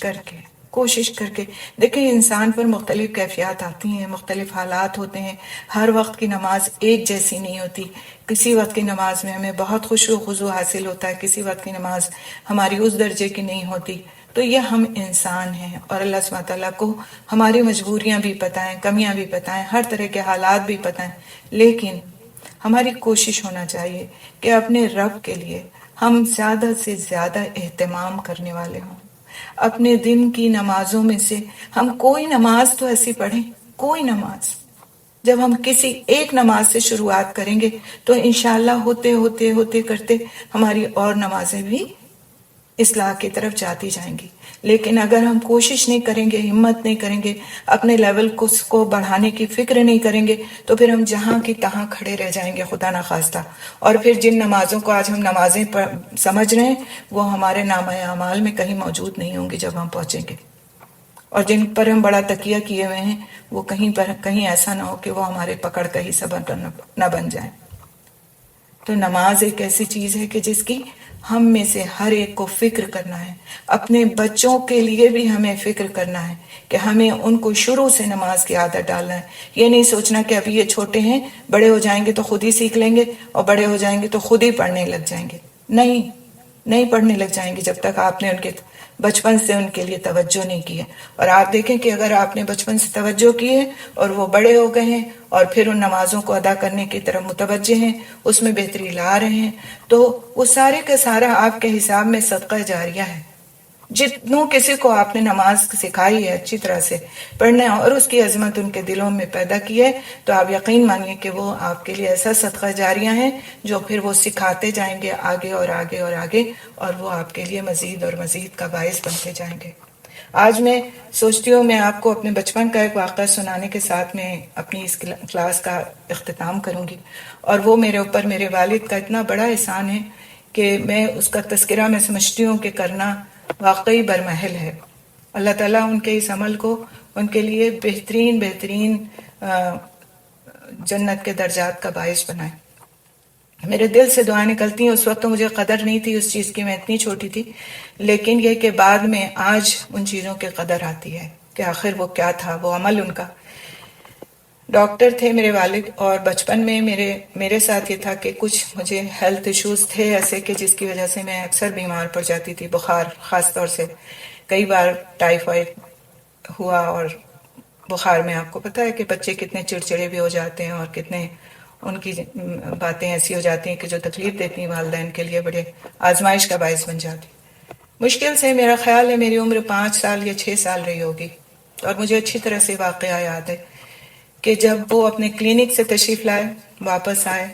کر کے دیکھیں، انسان پر مختلف کیفیات آتی ہیں، مختلف حالات ہوتے ہیں، ہر وقت کی نماز ایک جیسی نہیں ہوتی، کسی وقت کی نماز میں ہمیں بہت خشوع و خضوع حاصل ہوتا ہے، کسی وقت کی نماز ہماری اس درجے کی نہیں ہوتی، تو یہ ہم انسان ہیں، اور اللہ سبحانہ تعالیٰ کو ہماری مجبوریاں بھی پتہ ہیں، کمیاں بھی پتہ ہیں، ہر طرح کے حالات بھی پتہ ہیں، لیکن ہماری کوشش ہونا چاہیے کہ اپنے رب کے لیے ہم زیادہ سے زیادہ اہتمام کرنے والے ہوں۔ اپنے دن کی نمازوں میں سے ہم کوئی نماز تو ایسی پڑھیں، کوئی نماز، جب ہم کسی ایک نماز سے شروعات کریں گے تو انشاءاللہ ہوتے کرتے ہماری اور نمازیں بھی اصلاح کی طرف جاتی جائیں گی۔ لیکن اگر ہم کوشش نہیں کریں گے، ہمت نہیں کریں گے، اپنے لیول کو بڑھانے کی فکر نہیں کریں گے، تو پھر ہم جہاں کی تہاں کھڑے رہ جائیں گے، خدا نخواستہ، اور پھر جن نمازوں کو آج ہم نمازیں سمجھ رہے ہیں وہ ہمارے نامہ اعمال میں کہیں موجود نہیں ہوں گی جب ہم پہنچیں گے، اور جن پر ہم بڑا تکیہ کیے ہوئے ہیں وہ کہیں ایسا نہ ہو کہ وہ ہمارے پکڑ کا ہی سبب نہ بن جائیں۔ تو نماز ایک ایسی چیز ہے کہ جس کی ہم میں سے ہر ایک کو فکر کرنا ہے، اپنے بچوں کے لیے بھی ہمیں فکر کرنا ہے کہ ہمیں ان کو شروع سے نماز کی عادت ڈالنا ہے۔ یہ نہیں سوچنا کہ ابھی یہ چھوٹے ہیں، بڑے ہو جائیں گے تو خود ہی سیکھ لیں گے، اور بڑے ہو جائیں گے تو خود ہی پڑھنے لگ جائیں گے۔ نہیں پڑھنے لگ جائیں گے جب تک آپ نے ان کے بچپن سے ان کے لیے توجہ نہیں کی ہے۔ اور آپ دیکھیں کہ اگر آپ نے بچپن سے توجہ کی ہے اور وہ بڑے ہو گئے ہیں اور پھر ان نمازوں کو ادا کرنے کی طرف متوجہ ہیں، اس میں بہتری لا رہے ہیں، تو وہ سارے کا سارا آپ کے حساب میں صدقہ جاریہ ہے۔ جتنوں کسی کو آپ نے نماز سکھائی ہے اچھی طرح سے پڑھنا ہے اور اس کی عظمت ان کے دلوں میں پیدا کی ہے، تو آپ یقین مانیے کہ وہ آپ کے لیے ایسا صدقہ جاریہ ہے جو پھر وہ سکھاتے جائیں گے آگے اور آگے اور آگے، اور وہ آپ کے لیے مزید اور مزید کا باعث بنتے جائیں گے۔ آج میں سوچتی ہوں میں آپ کو اپنے بچپن کا ایک واقعہ سنانے کے ساتھ میں اپنی اس کلاس کا اختتام کروں گی، اور وہ میرے اوپر میرے والد کا اتنا بڑا احسان ہے کہ میں اس کا تذکرہ میں سمجھتی ہوں کہ کرنا واقعی برمحل ہے۔ اللہ تعالیٰ ان کے اس عمل کو ان کے لیے بہترین جنت کے درجات کا باعث بنائے۔ میرے دل سے دعائیں نکلتی ہیں، اس وقت تو مجھے قدر نہیں تھی اس چیز کی، میں اتنی چھوٹی تھی، لیکن یہ کہ بعد میں آج ان چیزوں کی قدر آتی ہے کہ آخر وہ کیا تھا، وہ عمل ان کا۔ ڈاکٹر تھے میرے والد، اور بچپن میں میرے ساتھ یہ تھا کہ کچھ مجھے ہیلتھ ایشوز تھے ایسے کہ جس کی وجہ سے میں اکثر بیمار پڑ جاتی تھی، بخار خاص طور سے، کئی بار ٹائیفائڈ ہوا، اور بخار میں آپ کو پتہ ہے کہ بچے کتنے چڑچڑے بھی ہو جاتے ہیں اور کتنے ان کی باتیں ایسی ہو جاتی ہیں کہ جو تکلیف دیتی ہیں والدین کے لیے، بڑے آزمائش کا باعث بن جاتی۔ مشکل سے میرا خیال ہے میری عمر 5 سال یا 6 سال رہی ہوگی، اور مجھے اچھی طرح سے واقعہ یاد ہے کہ جب وہ اپنے کلینک سے تشریف لائے، واپس آئے،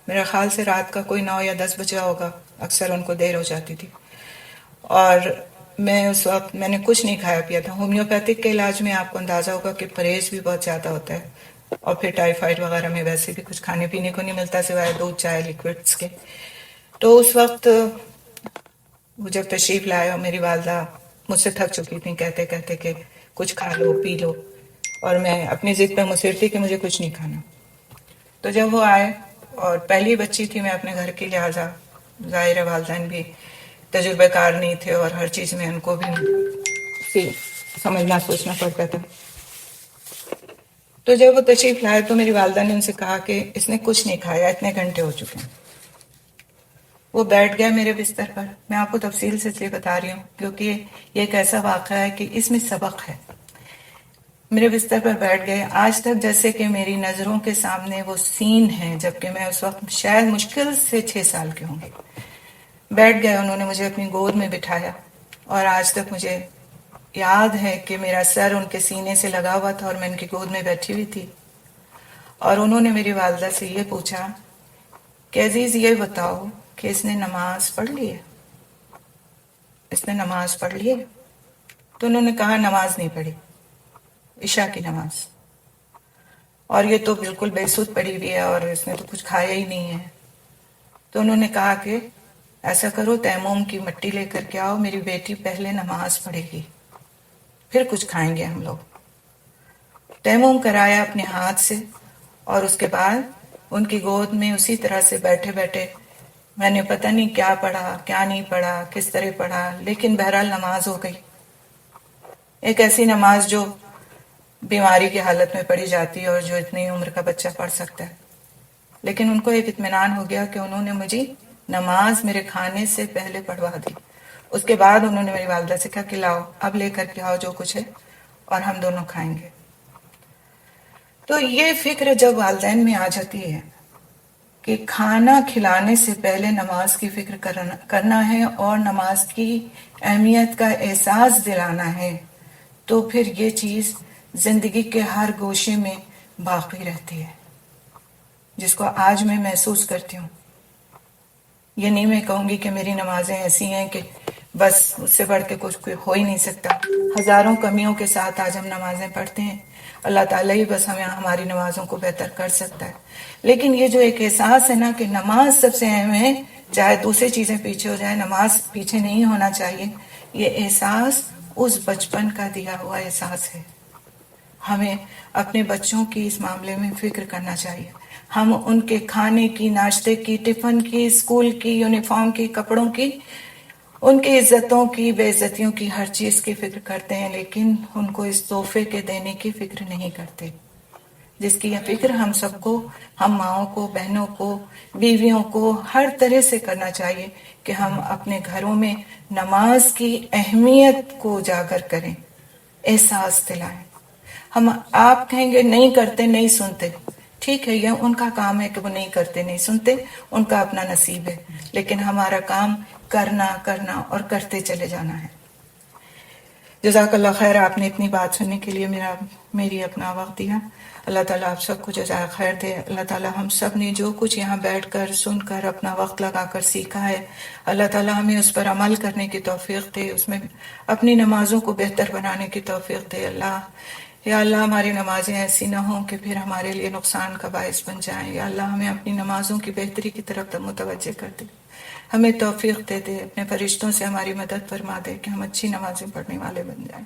میرا خیال سے رات کا کوئی 9 یا 10 بجا ہوگا، اکثر ان کو دیر ہو جاتی تھی، اور میں اس وقت میں نے کچھ نہیں کھایا پیا تھا. ہومیوپیتھک کے علاج میں آپ کو اندازہ ہوگا کہ پرہیز بھی بہت زیادہ ہوتا ہے, اور پھر ٹائیفائڈ وغیرہ میں ویسے بھی کچھ کھانے پینے کو نہیں ملتا سوائے دودھ چائے لیکوڈس کے. تو اس وقت وہ جب تشریف لائے اور میری والدہ مجھ سے تھک چکی تھیں کہتے کہتے کہ کچھ کھا لو پی لو, اور میں اپنی ضد پہ مصر تھی کہ مجھے کچھ نہیں کھانا. تو جب وہ آئے, اور پہلی بچی تھی میں اپنے گھر کی, لہٰذا ظاہر والدین بھی تجربہ کار نہیں تھے اور ہر چیز میں ان کو بھی سمجھنا سوچنا پڑتا تھا. تو جب وہ تشریف لائے تو میری والدہ نے ان سے کہا کہ اس نے کچھ نہیں کھایا, اتنے گھنٹے ہو چکے ہیں. وہ بیٹھ گیا میرے بستر پر. میں آپ کو تفصیل سے اس لیے بتا رہی ہوں کیونکہ یہ ایک ایسا واقعہ ہے کہ اس میں سبق ہے. میرے بستر پر بیٹھ گئے. آج تک جیسے کہ میری نظروں کے سامنے وہ سین ہے, جبکہ میں اس وقت شاید مشکل سے 6 سال کی ہوں گی. بیٹھ گئے, انہوں نے مجھے اپنی گود میں بٹھایا, اور آج تک مجھے یاد ہے کہ میرا سر ان کے سینے سے لگا ہوا تھا اور میں ان کی گود میں بیٹھی ہوئی تھی. اور انہوں نے میری والدہ سے یہ پوچھا کہ عزیز یہ بتاؤ کہ اس نے نماز پڑھ لی ہے, اس نے نماز پڑھ لی ہے. تو انہوں نے کہا نماز نہیں پڑھی, عشاء کی نماز, اور یہ تو بالکل بے سود پڑی ہوئی ہے اور اس نے تو کچھ کھایا ہی نہیں ہے. تو انہوں نے کہا کہ ایسا کرو تیمم کی مٹی لے کر کے آؤ, میری بیٹی پہلے نماز پڑھے گی پھر کچھ کھائیں گے ہم لوگ. تیمم کرایا اپنے ہاتھ سے, اور اس کے بعد ان کی گود میں اسی طرح سے بیٹھے بیٹھے میں نے پتہ نہیں کیا پڑھا کیا نہیں پڑھا کس طرح پڑھا, لیکن بہرحال نماز ہو گئی. ایک ایسی نماز جو بیماری کی حالت میں پڑھی جاتی ہے اور جو اتنی عمر کا بچہ پڑھ سکتا ہے. لیکن ان کو ایک اطمینان ہو گیا کہ انہوں نے مجھے نماز میرے کھانے سے پہلے پڑھوا دی. اس کے بعد انہوں نے میری والدہ سے کہا کہ لاؤ اب لے کر کے آؤ جو کچھ ہے, اور ہم دونوں کھائیں گے. تو یہ فکر جب والدین میں آ جاتی ہے کہ کھانا کھلانے سے پہلے نماز کی فکر کرنا ہے اور نماز کی اہمیت کا احساس دلانا ہے, تو پھر یہ چیز زندگی کے ہر گوشے میں باقی رہتی ہے, جس کو آج میں محسوس کرتی ہوں. یہ نہیں میں کہوں گی کہ میری نمازیں ایسی ہیں کہ بس اس سے بڑھ کے کچھ ہو ہی نہیں سکتا. ہزاروں کمیوں کے ساتھ آج ہم نمازیں پڑھتے ہیں. اللہ تعالیٰ ہی بس ہمیں ہماری نمازوں کو بہتر کر سکتا ہے. لیکن یہ جو ایک احساس ہے نا کہ نماز سب سے اہم ہے, چاہے دوسری چیزیں پیچھے ہو جائیں, نماز پیچھے نہیں ہونا چاہیے. یہ احساس اس بچپن کا دیا ہوا احساس ہے. ہمیں اپنے بچوں کی اس معاملے میں فکر کرنا چاہیے. ہم ان کے کھانے کی, ناشتے کی, ٹفن کی, اسکول کی, یونیفارم کی, کپڑوں کی, ان کی عزتوں کی, بے عزتیوں کی, ہر چیز کی فکر کرتے ہیں, لیکن ان کو اس تحفے کے دینے کی فکر نہیں کرتے, جس کی یہ فکر ہم سب کو, ہم ماؤں کو, بہنوں کو, بیویوں کو ہر طرح سے کرنا چاہیے کہ ہم اپنے گھروں میں نماز کی اہمیت کو اجاگر کریں, احساس دلائیں. ہم آپ کہیں گے نہیں کرتے, نہیں سنتے, ٹھیک ہے, یہ ان کا کام ہے کہ وہ نہیں کرتے نہیں سنتے, ان کا اپنا نصیب ہے. لیکن ہمارا کام کرنا اور کرتے چلے جانا ہے. جزاک اللہ خیر, آپ نے اتنی بات سننے کے لیے میری اپنا وقت دیا. اللہ تعالیٰ آپ سب کو جزائے خیر دے. اللہ تعالیٰ ہم سب نے جو کچھ یہاں بیٹھ کر سن کر اپنا وقت لگا کر سیکھا ہے, اللہ تعالیٰ ہمیں اس پر عمل کرنے کی توفیق دے, اس میں اپنی نمازوں کو بہتر بنانے کی توفیق دے. یا اللہ ہماری نمازیں ایسی نہ ہوں کہ پھر ہمارے لیے نقصان کا باعث بن جائیں. یا اللہ ہمیں اپنی نمازوں کی بہتری کی طرف متوجہ کر دے, ہمیں توفیق دے دے, اپنے فرشتوں سے ہماری مدد فرما دے کہ ہم اچھی نمازیں پڑھنے والے بن جائیں,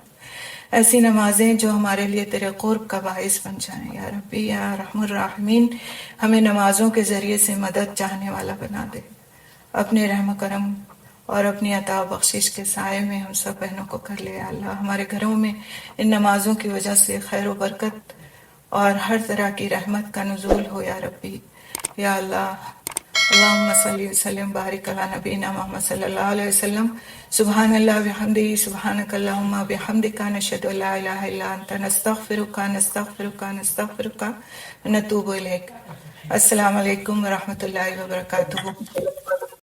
ایسی نمازیں جو ہمارے لیے تیرے قرب کا باعث بن جائیں. یا ربی یا رحم الراحمین, ہمیں نمازوں کے ذریعے سے مدد چاہنے والا بنا دے. اپنے رحم و کرم اور اپنی عطا و بخشش کے سائے میں ہم سب بہنوں کو کر لے. اللہ ہمارے گھروں میں ان نمازوں کی وجہ سے خیر و برکت اور ہر طرح کی رحمت کا نزول ہو. یا ربی یا اللہ, اللہم صلی وسلم بارک علی نبینا محمد صلی اللہ علیہ وسلم. سبحان اللہ بحمدہ, سبحانک اللہم بحمدک, نشہد ان لا الہ الا انت, نستغفرک ونتوب الیک. السلام علیکم ورحمۃ اللہ وبرکاتہ.